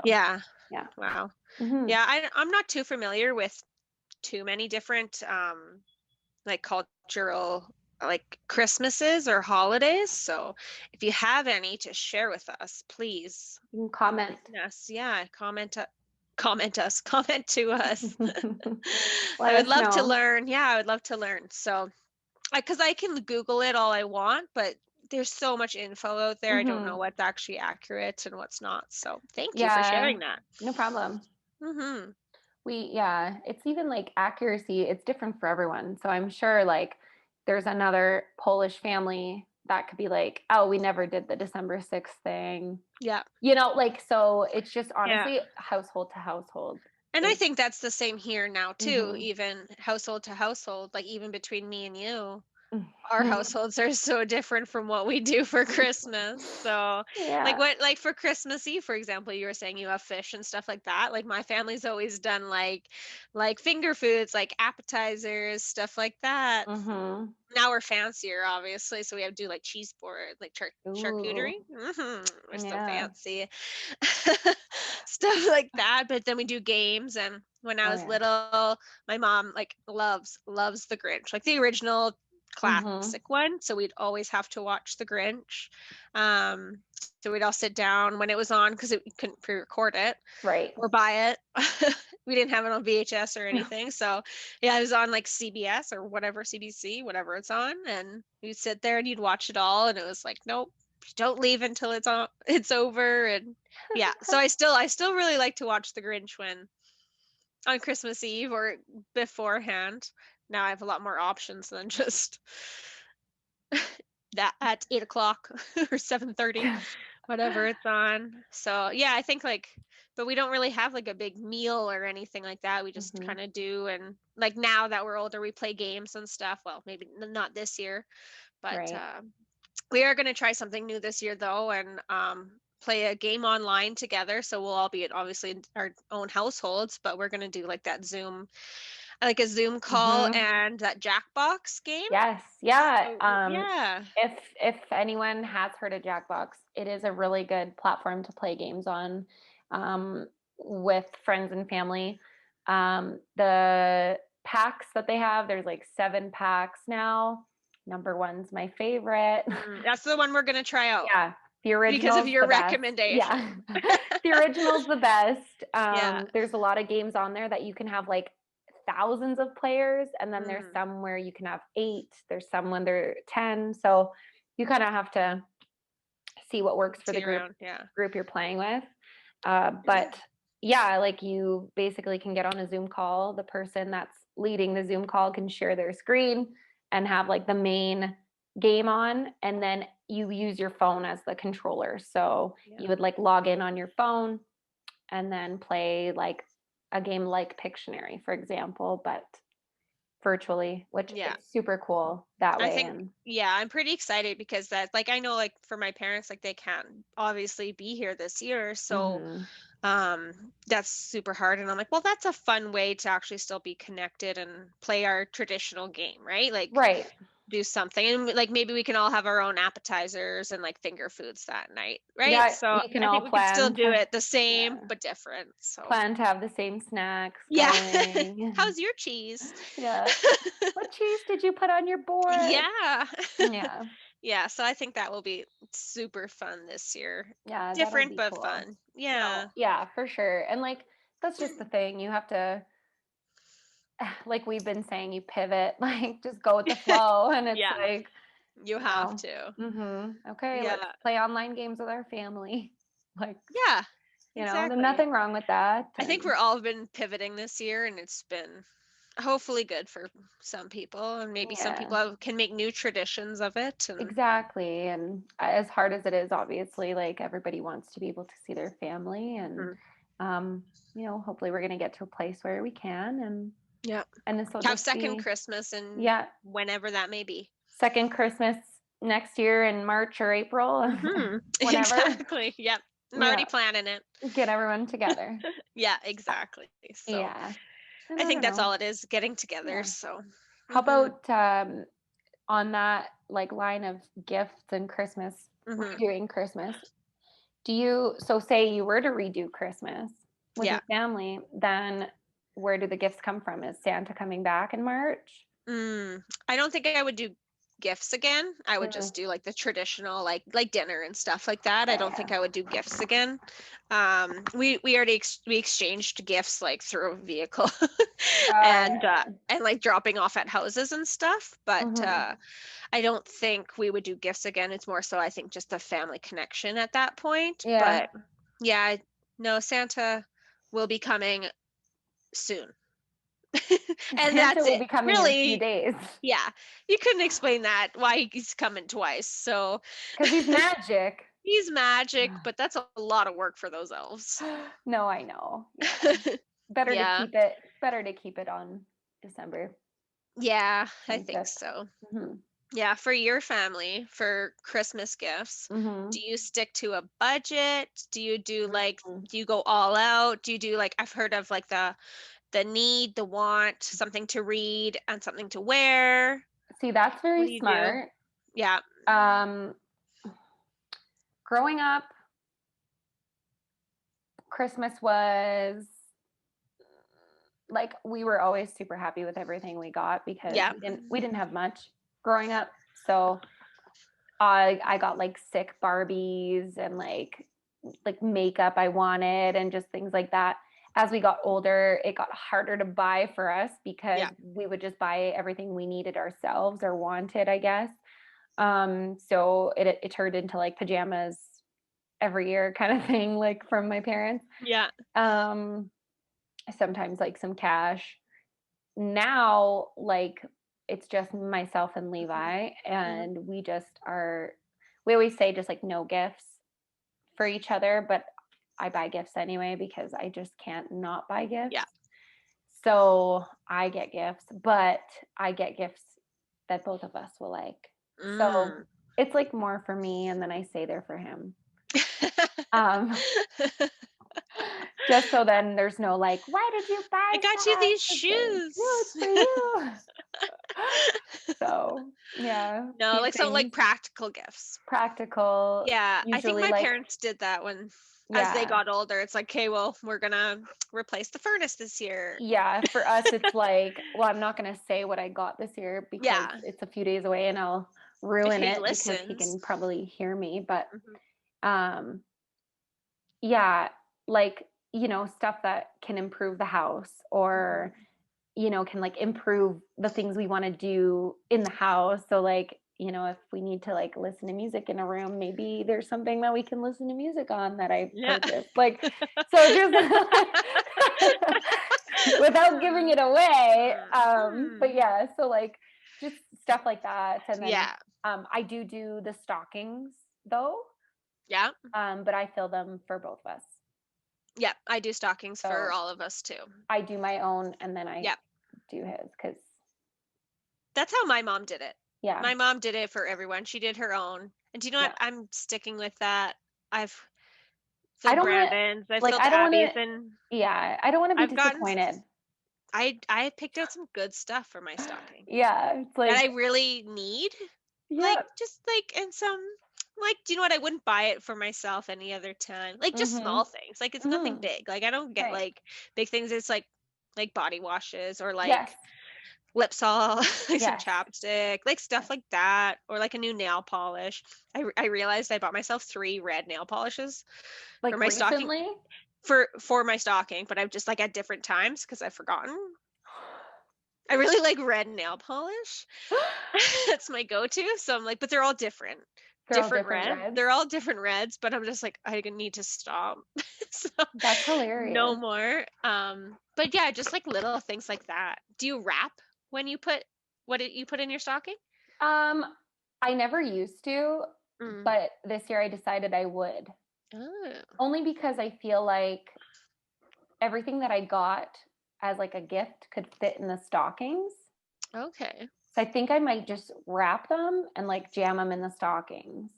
wow. I'm not too familiar with too many different like cultural like Christmases or holidays. So if you have any to share with us, please you can comment. Yes, comment to us. I would love to learn. Yeah, I would love to learn. So, because I can Google it all I want, but there's so much info out there. I don't know what's actually accurate and what's not. So thank you for sharing that. No problem. It's even like accuracy, it's different for everyone. So I'm sure like there's another Polish family that could be like, oh, we never did the December 6th thing. Yeah. Like, so it's just honestly household to household. And I think that's the same here now too, even household to household, like even between me and you. Our households are so different from what we do for Christmas. So like for Christmas Eve, for example, you were saying you have fish and stuff like that. Like my family's always done like finger foods, like appetizers, stuff like that. Now we're fancier, obviously. So we have to do like cheese board, like charcuterie. We're so fancy. Stuff like that. But then we do games. And when I was little, my mom like loves the Grinch, like the original classic one. So we'd always have to watch the Grinch. So we'd all sit down when it was on, because we couldn't pre-record it or buy it. We didn't have it on VHS or anything. So yeah, it was on like CBS or whatever, CBC, whatever it's on, and you'd sit there and you'd watch it all, and it was like, nope, don't leave until it's over. And yeah, so I still really like to watch the Grinch when on Christmas Eve or beforehand. Now I have a lot more options than just that at 8:00 or 7:30, whatever it's on. So yeah, I think but we don't really have like a big meal or anything like that. We just kind of do. And like now that we're older, we play games and stuff. Well, maybe not this year, but we are going to try something new this year though, and play a game online together. So we'll all be obviously in our own households, but we're going to do like that Zoom, like a Zoom call and that Jackbox game. Yes. Yeah. If anyone has heard of Jackbox, it is a really good platform to play games on with friends and family. The packs that they have, there's like 7 packs now. Number 1's my favorite. That's the one we're going to try out. Yeah. The original, because of your recommendation. Yeah. The original's the best. There's a lot of games on there that you can have like thousands of players, and then there's some where you can have 8, there's some when they're 10, so you kind of have to see what works for the group you're playing with. But yeah, like you basically can get on a Zoom call, the person that's leading the Zoom call can share their screen and have like the main game on, and then you use your phone as the controller. So Yeah. you would like log in on your phone and then play like a game like Pictionary, for example, but virtually, which Yeah. is super cool that I way. think, And yeah, I'm pretty excited because that, like, I know, like, for my parents, like, they can't obviously be here this year. So, mhm. that's super hard. And I'm like, well, that's a fun way to actually still be connected and play our traditional game, right? Like, Right. do something. And like, maybe we can all have our own appetizers and like finger foods that night, right? Yeah, So you can I all think we could still plan do to, it the same, yeah, but different. So, plan to have the same snacks yeah. going. How's your cheese? Yeah. What cheese did you put on your board? Yeah. Yeah. Yeah, so I think that will be super fun this year. Yeah, that'll Different be but cool. fun. No, Yeah. yeah, for sure. And like that's just the thing. You have to, like we've been saying, you pivot, like just go with the flow. And it's Yeah, like, you you have know, to. okay, let's Yeah. play online games with our family. Like, Yeah, there's exactly. nothing wrong with that. I think And we're all been pivoting this year, and it's been hopefully good for some people, and maybe some yeah, people can make new traditions of it. And exactly. And as hard as it is, obviously, like everybody wants to be able to see their family. And, Mhm. um, hopefully we're going to get to a place where we can. Yeah, And this will have just second be, Christmas and yeah, whenever that may be. second Christmas next year in March or April, whenever. Exactly. Yep. I'm Yeah, already planning it. get everyone together. Yeah, exactly. So Yeah. And I I think don't that's know. all it is, getting together. Yeah. So, How mhm, about on that like line of gifts and Christmas, mhm. redoing Christmas? So say you were to redo Christmas with Yeah. your family, then where do the gifts come from? Is Santa coming back in March? I don't think I would do gifts again. I would Mm, just do like the traditional like dinner and stuff like that. I don't yeah. think I would do gifts again. We already we exchanged gifts like through a vehicle and Yeah. like dropping off at houses and stuff, but Hmm. I don't think we would do gifts again. It's more so I think just a family connection at that point. Yeah. But yeah, no, Santa will be coming soon. And Santa that's will it. be coming in a few Really, days yeah, you couldn't explain that why he's coming twice. So because he's magic. he's magic, but that's a lot of work for those elves. No, I know. Yeah. Yeah. Better to keep it on December Yeah, I think 25th. so. Hmm. Yeah, for your family, for Christmas gifts, Hmm. do you stick to a budget? Do you do like Hmm. do you go all out? Do you do like I've heard of like the need, the want, something to read and something to wear? See, that's What very do you do? smart. Yeah. Um, Growing up, Christmas was like we were always super happy with everything we got because Yeah. we didn't have much growing up. So I got like sick Barbies and like makeup I wanted and just things like that. As we got older, it got harder to buy for us because Yeah. we would just buy everything we needed ourselves or wanted, I guess. So it turned into like pajamas every year kind of thing, like from my parents. Yeah. Um, Sometimes like some cash. Now, like it's just myself and Mhm. Levi, Mhm. and we always say just like no gifts for each other, but I buy gifts anyway because I just can't not buy gifts. Yeah. So I get gifts, but I get gifts that both of us will like. So Mm. it's like more for me, and then I say they're for him. Um, just so then there's no like, why did you I buy got you stuff? these It's like, no, it's shoes. for you. So yeah, No, few like some like things practical gifts. practical. Yeah, I think Usually my like, parents did that when as they yeah, got older. It's like, okay, well, we're gonna replace the furnace this year. yeah. For us, it's like, well, I'm not gonna say what I got this year because Yeah, it's a few days away and I'll if ruin he it because he listens. can probably hear me. But Mhm. um, yeah, like stuff that can improve the house or Mhm. can like improve the things we want to do in the house. So like, if we need to like listen to music in a room, maybe there's something that we can listen to music on that I Yeah. purchased. Like, so just without giving it away. But Hmm. yeah, so like just stuff like that. And then Yeah. I do the stockings though. Yeah. But I fill them for both of us. Yeah, I do stockings for So all of us too. I do my own and then I Yeah. do his because That's how my mom did it. yeah. My mom did it for everyone. She did her own. And do you know what? Yeah. I'm sticking with that. I've I filled don't want Brandon's, I've like filled I don't want Abby's, to and yeah, I don't want to be I've gotten disappointed. I picked out some good stuff for my stocking Yeah, it's that like I really need. Like yeah. just like and some like do you know what? I wouldn't buy it for myself any other time. Like just Mhm. small things. Like it's nothing Mhm. big. Like I don't get Right. like big things. It's like body washes or Yes. like lip salve, like some Yes. chapstick, like stuff like that, or like a new nail polish. I realized I bought myself 3 red nail polishes for Like my stocking recently? for my stocking, but I've just like at different times because I've forgotten. I really like red nail polish. That's my go-to. So I'm like, but they're all different. They're all different Red. reds. They're all different reds, but I'm just like, I need to stop. So That's no hilarious. more. But yeah, just like little things like that. Do you wrap when you put you put in your stocking? I never used to, Mm. but this year I decided I would. Oh, Only because I feel like everything that I got as like a gift could fit in the stockings. okay. So I think I might just wrap them and like jam them in the stockings.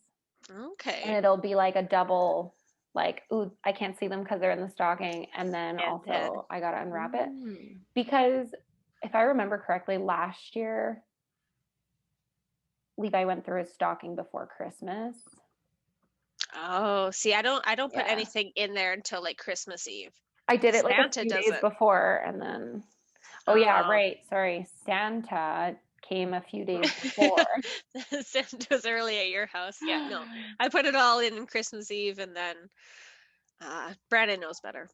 And Okay. it'll be like a double, like, ooh, I can't see them because they're in the stocking. And then And then, also I got to unwrap it. mm. Because if I remember correctly, last year, Levi went through his stocking before Christmas. Oh, see, I don't put Yeah. anything in there until like Christmas Eve. I did it like a Santa few does days it. before and then, oh yeah, Oh. right. Sorry. Santa came a few days before. Santa's early at your house. Yeah, no. I put it all in Christmas Eve and then Brandon knows better.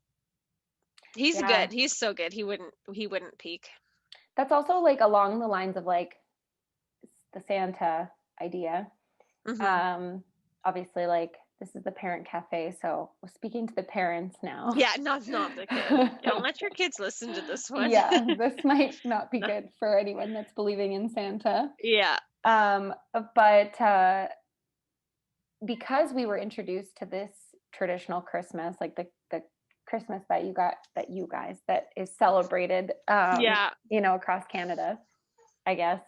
He's Yeah. good. He's so good. He wouldn't peek. That's also like along the lines of like the Santa idea. Hmm. Um, obviously, like this is the parent cafe, so we're speaking to the parents now. Yeah, not the kids. Don't let your kids listen to this one. Yeah, this might not be No. good for anyone that's believing in Santa. Yeah. But because we were introduced to this traditional Christmas, like the Christmas that you guys that is celebrated, Yeah. across Canada, I guess.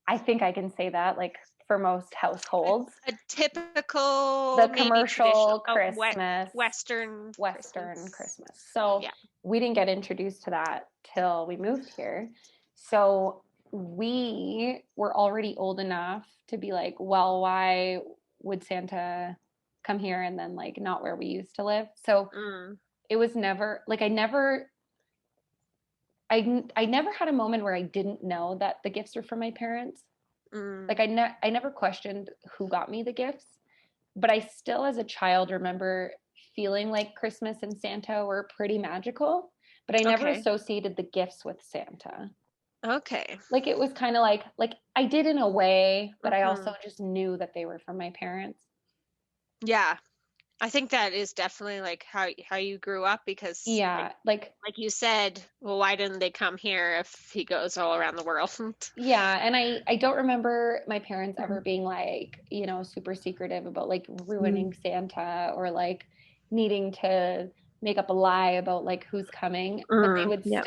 I think I can say that, like for most households, A typical, the maybe traditional, commercial Christmas, Western Christmas. So Yeah. we didn't get introduced to that till we moved here. So we were already old enough to be like, well, why would Santa come here and then like not where we used to live? So Mm. it was never like I never had a moment where I didn't know that the gifts were from my parents. Mm. Like I never questioned who got me the gifts, but I still as a child remember feeling like Christmas and Santa were pretty magical, but I never Okay. associated the gifts with Santa. Okay. Like it was kind of like I did in a way, but I Hmm. also just knew that they were from my parents. Yeah. I think that is definitely like how you grew up because Yeah, like you said, well, why didn't they come here if he goes all around the world? yeah, and I don't remember my parents ever Mhm. being like, super secretive about like Mm. ruining Santa or like needing to make up a lie about like who's coming, but Yeah.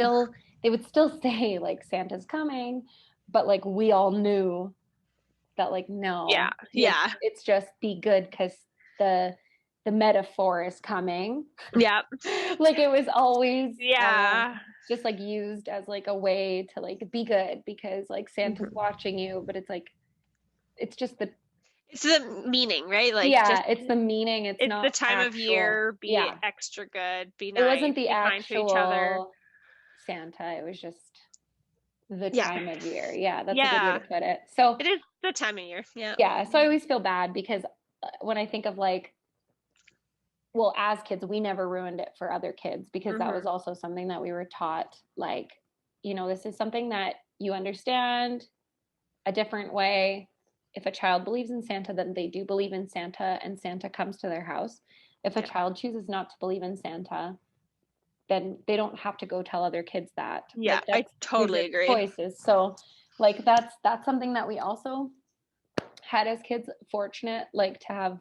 they would still say like Santa's coming, but like we all knew that like Yeah. no, Yeah. it's just be good cuz the the metaphor is coming. Yeah. Like it was always Yeah. just like used as like a way to like be good because like Santa's Mhm. watching you, but it's just the It's the meaning, right? Like just yeah, it's the meaning. It's it's the not time of actual. year, be Yeah, extra good, be it nice, wasn't the be kind to each other. actual Santa. It was just the Yeah. time of year. Yeah, that's a good way to Yeah. put it. So It is the time of year. Yeah. yeah, so I always feel bad because when I think of like, well, as kids, we never ruined it for other kids because that was Hmm. also something that we were taught. Like, this is something that you understand a different way. If a child believes in Santa, then they do believe in Santa and Santa comes to their house. If a Yeah. child chooses not to believe in Santa, then they don't have to go tell other kids that. Yeah, Like I these totally are agree. choices. So like that's something that we also had as kids fortunate, like, to have,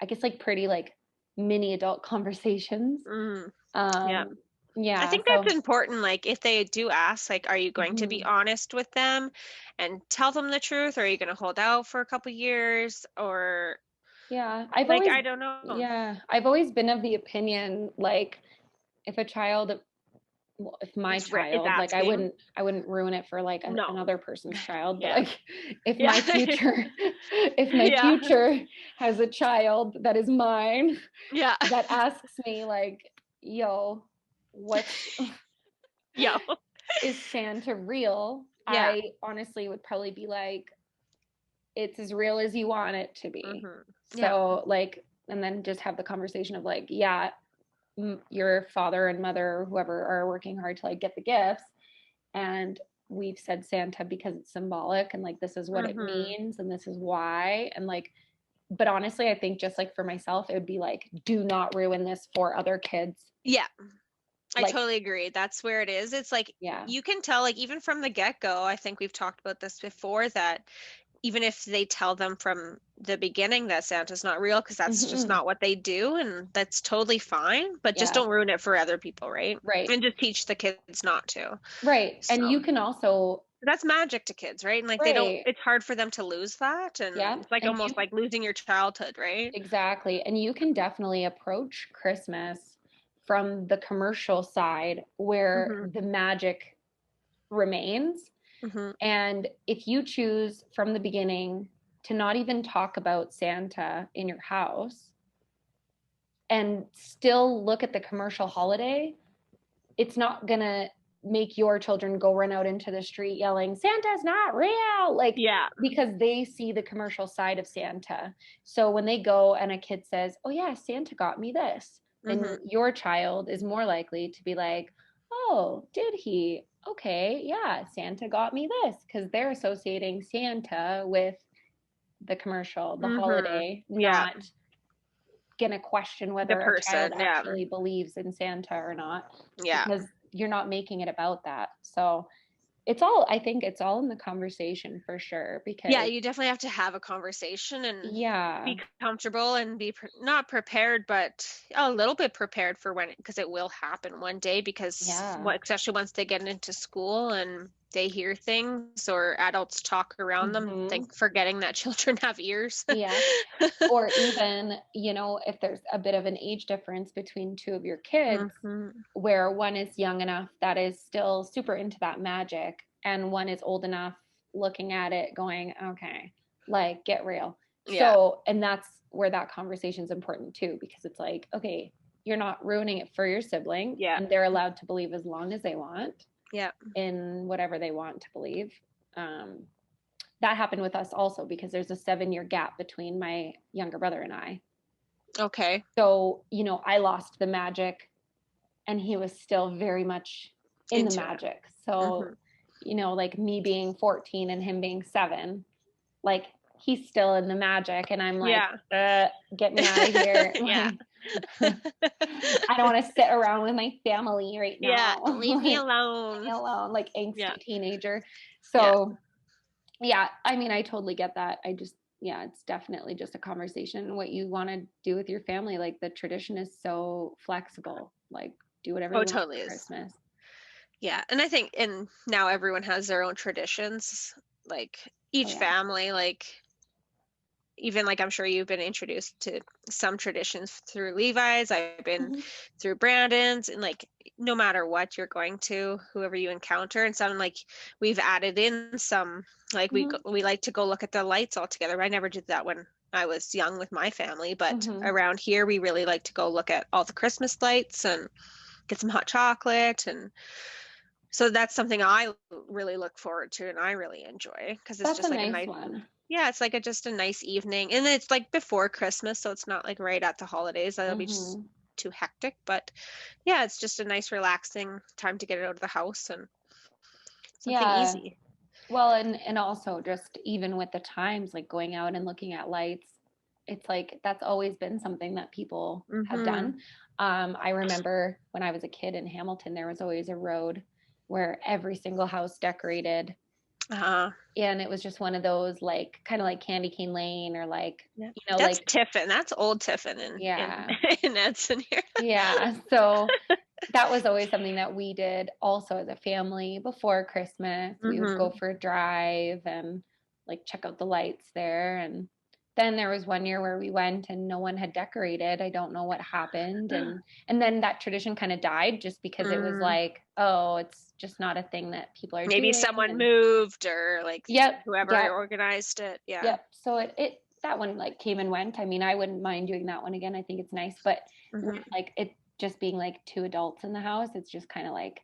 I guess, like, pretty, like, mini adult conversations. Mm, yeah. Um, I yeah, think so that's important. Like, if they do ask, like, are you going to be mhm. honest with them and tell them the truth? Or are you going to hold out for a couple years? Or, Yeah, like, I don't know. I've always been of the opinion, like, if a child, well, if my Is child, like, asking. I wouldn't ruin it for, like, No. another person's child, but, Yeah. like, if Yeah. my future if my Yeah. future has a child that is mine Yeah. that asks me, like, "Yo, what's Yo. is Santa real?" Yeah. I honestly would probably be like, "It's as real as you want it to be." Hmm. Yeah. So, like, and then just have the conversation of, like, yeah, your father and mother or whoever are working hard to, like, get the gifts, and we've said Santa because it's symbolic, and, like, this is what it Hmm. means and this is why, and, like, but honestly, I think just, like, for myself, it would be like, do not ruin this for other kids. Yeah. I Like, totally agree. That's where it is. It's like yeah. you can tell, like, even from the get-go, I think we've talked about this before, that even if they tell them from the beginning that Santa's not real, because that's just Mhm. not what they do, and that's totally fine, but just Yeah. don't ruin it for other people, right? Right. And just teach the kids not to. Right. And So you can also, that's magic to kids, right? And like they don't, right. it's hard for them to lose that. And Yeah. it's like And you almost like losing your childhood, right? exactly. And you can definitely approach Christmas from the commercial side where Mm-hmm. the magic remains. Mm-hmm. And if you choose from the beginning to not even talk about Santa in your house and still look at the commercial holiday, it's not going to make your children go run out into the street yelling, Santa's not real. Like, Yeah. because they see the commercial side of Santa. So when they go and a kid says, oh, yeah, Santa got me this, then Mm-hmm. your child is more likely to be like, oh, did he? Okay, yeah, Santa got me this, because they're associating Santa with the commercial, the Mm-hmm. holiday, Yeah. not gonna question The whether a child person. Yeah. actually believes in Santa or not, Yeah. because you're not making it about that. So it's all, I think it's all in the conversation for sure, Yeah, because you definitely have to have a conversation and yeah, be comfortable and be not prepared, but a little bit prepared for when, because it will happen one day. Because yeah, what, especially once they get into school and they hear things or adults talk around them, hmm, think forgetting that children have ears. yeah. Or even, you know, if there's a bit of an age difference between two of your kids, Hmm. where one is young enough that is still super into that magic, and one is old enough looking at it going, okay, like, get real. Yeah, So, and that's where that conversation is important too, because it's like, okay, you're not ruining it for your sibling, yeah, and they're allowed to believe as long as they want yeah. in whatever they want to believe. Um, that happened with us also, because there's a 7 year gap between my younger brother and I. Okay. So, you know, I lost the magic and he was still very much in the Into it. magic. Hmm. So, you know, like me being 14 and him being 7, like, he's still in the magic. And I'm like, Yeah. get me out of here. Yeah. Like, I don't want to sit around with my family right Yeah. now. Leave me Like, leave me alone. alone, like Yeah. angsty teenager. Yeah. So, yeah, I mean, I totally get that. I just, yeah, it's definitely just a conversation what you want to do with your family. Like, the tradition is so flexible. Like, do whatever Oh, you it want totally for is. Christmas. Yeah. And I think, and now everyone has their own traditions. Like Oh each yeah. family, like even like I'm sure you've been introduced to some traditions through Levi's. I've been Mhm. through Brandon's, and like no matter what you're going to, whoever you encounter, and some like we've added in some, like Mhm. we like to go look at the lights all together. I never did that when I was young with my family, but Mhm. around here we really like to go look at all the Christmas lights and get some hot chocolate. And so that's something I really look forward to and I really enjoy, because it's That's a just like a nice nice, one. yeah, it's like a just a nice evening, and it's like before Christmas, so it's not like right at the holidays. That'll be just Mhm. too hectic. But yeah, it's just a nice relaxing time to get it out of the house and something Yeah. easy. Well, and also just even with the times, like going out and looking at lights, it's like that's always been something that people have Mm-hmm. done. I remember when I was a kid in Hamilton, there was always a road where every single house decorated And it was just one of those, like, kind of like Candy Cane Lane, or like, Yeah. you know, That's like, Tiffin. That's old Tiffin yeah, in Edson here. yeah. So that was always something that we did also as a family before Christmas. We would go for a drive and like check out the lights there. And then there was one year where we went and no one had decorated. I don't know what happened. And then that tradition kind of died just because it was like, oh, it's just not a thing that people are Maybe doing. someone And moved, or like whoever yep. organized it. Yeah. Yep. So it that one like came and went. I mean, I wouldn't mind doing that one again. I think it's nice, but with, like, it just being like 2 adults in the house, it's just kind of like,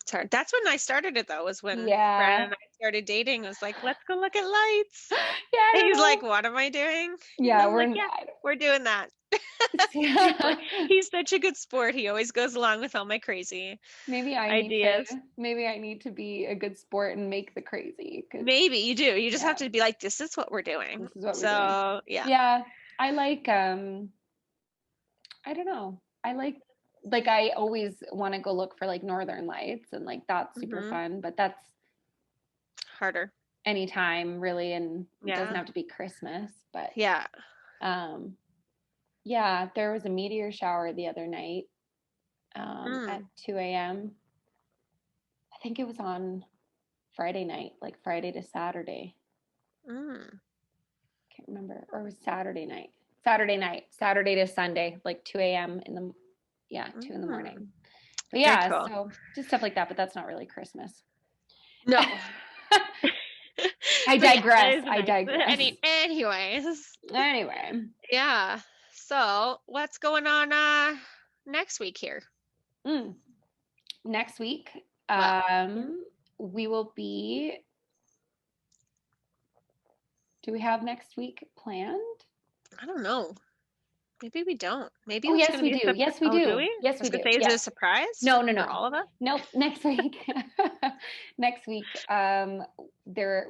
it's hard. That's when I started it, though, was when yeah, Brandon and I started dating. It was like, let's go look at lights. Yeah, and he's like, what am I doing? Yeah, we're doing that. He's such a good sport. He always goes along with all my crazy ideas. Maybe I need to be a good sport and make the crazy. Maybe you do. You just have to be like, this is what we're doing. This is what we're doing. Yeah. Yeah. I like, I don't know. I always want to go look for like Northern Lights, and like that's super fun, but that's harder anytime really, and it doesn't have to be Christmas, but yeah. Yeah, there was a meteor shower the other night at 2 a.m. I think it was on Friday night, like Friday to Saturday. Can't remember, or it was Saturday to Sunday, like 2 a.m. 2 in the morning. But yeah, cool. So just stuff like that, but that's not really Christmas. No. I digress. Anyway. Yeah. So what's going on next week here? Next week, we will be. Do we have next week planned? I don't know. Maybe we don't. Maybe. Oh, yes, we do. Yes, we do. Do we? Yes, we do. Say, is it a surprise? No. For all of us? Nope. Next week. Next week,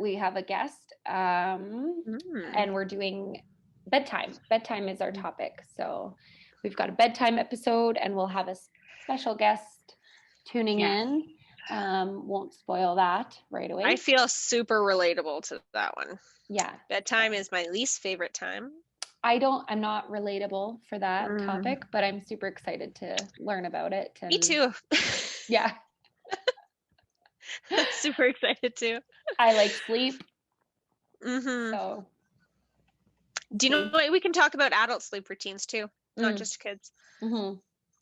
we have a guest, and we're doing bedtime. Bedtime is our topic. So we've got a bedtime episode, and we'll have a special guest tuning in. Won't spoil that right away. I feel super relatable to that one. Yeah. Bedtime is my least favorite time. I'm not relatable for that topic, but I'm super excited to learn about it. Me too. Yeah. I'm super excited too. I like sleep. So. Do you know what? We can talk about adult sleep routines too, not just kids.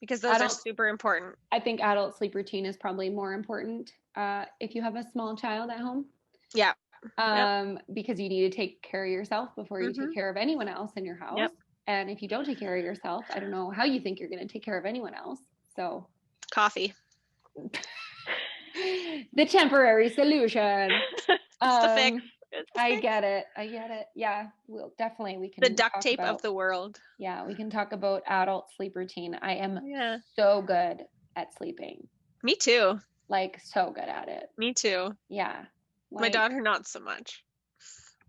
Because those are super important. I think adult sleep routine is probably more important if you have a small child at home. Yeah. Because you need to take care of yourself before you take care of anyone else in your house. Yep. And if you don't take care of yourself, I don't know how you think you're going to take care of anyone else. So coffee. The temporary solution. It's the fix. I get it. Yeah, we can. The duct tape of the world. Yeah, we can talk about adult sleep routine. I am so good at sleeping. Me too. Like, so good at it. Me too. Yeah. My daughter, not so much.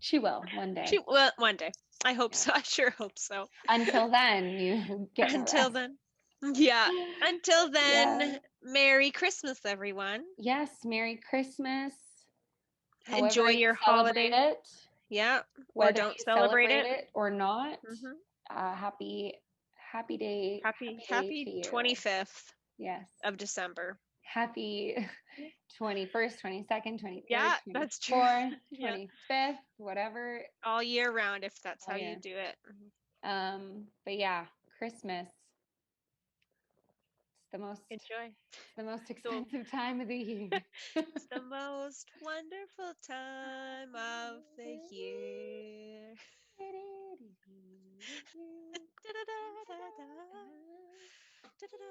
She will one day. One day. I hope so. I sure hope so. Until then, you get Until then. Yeah. Until then, Merry Christmas, everyone. Yes, Merry Christmas. Enjoy your holiday. It. Yeah. Or don't celebrate it or not. Happy day. Happy 25th. Yes. Of December. Happy 21st, 22nd, 23rd, yeah, that's true. 25th, whatever. All year round, if that's how you do it. But yeah, Christmas. It's the most expensive time of the year. It's the most wonderful time of the year. Da-da-da-da-da. Da-da-da.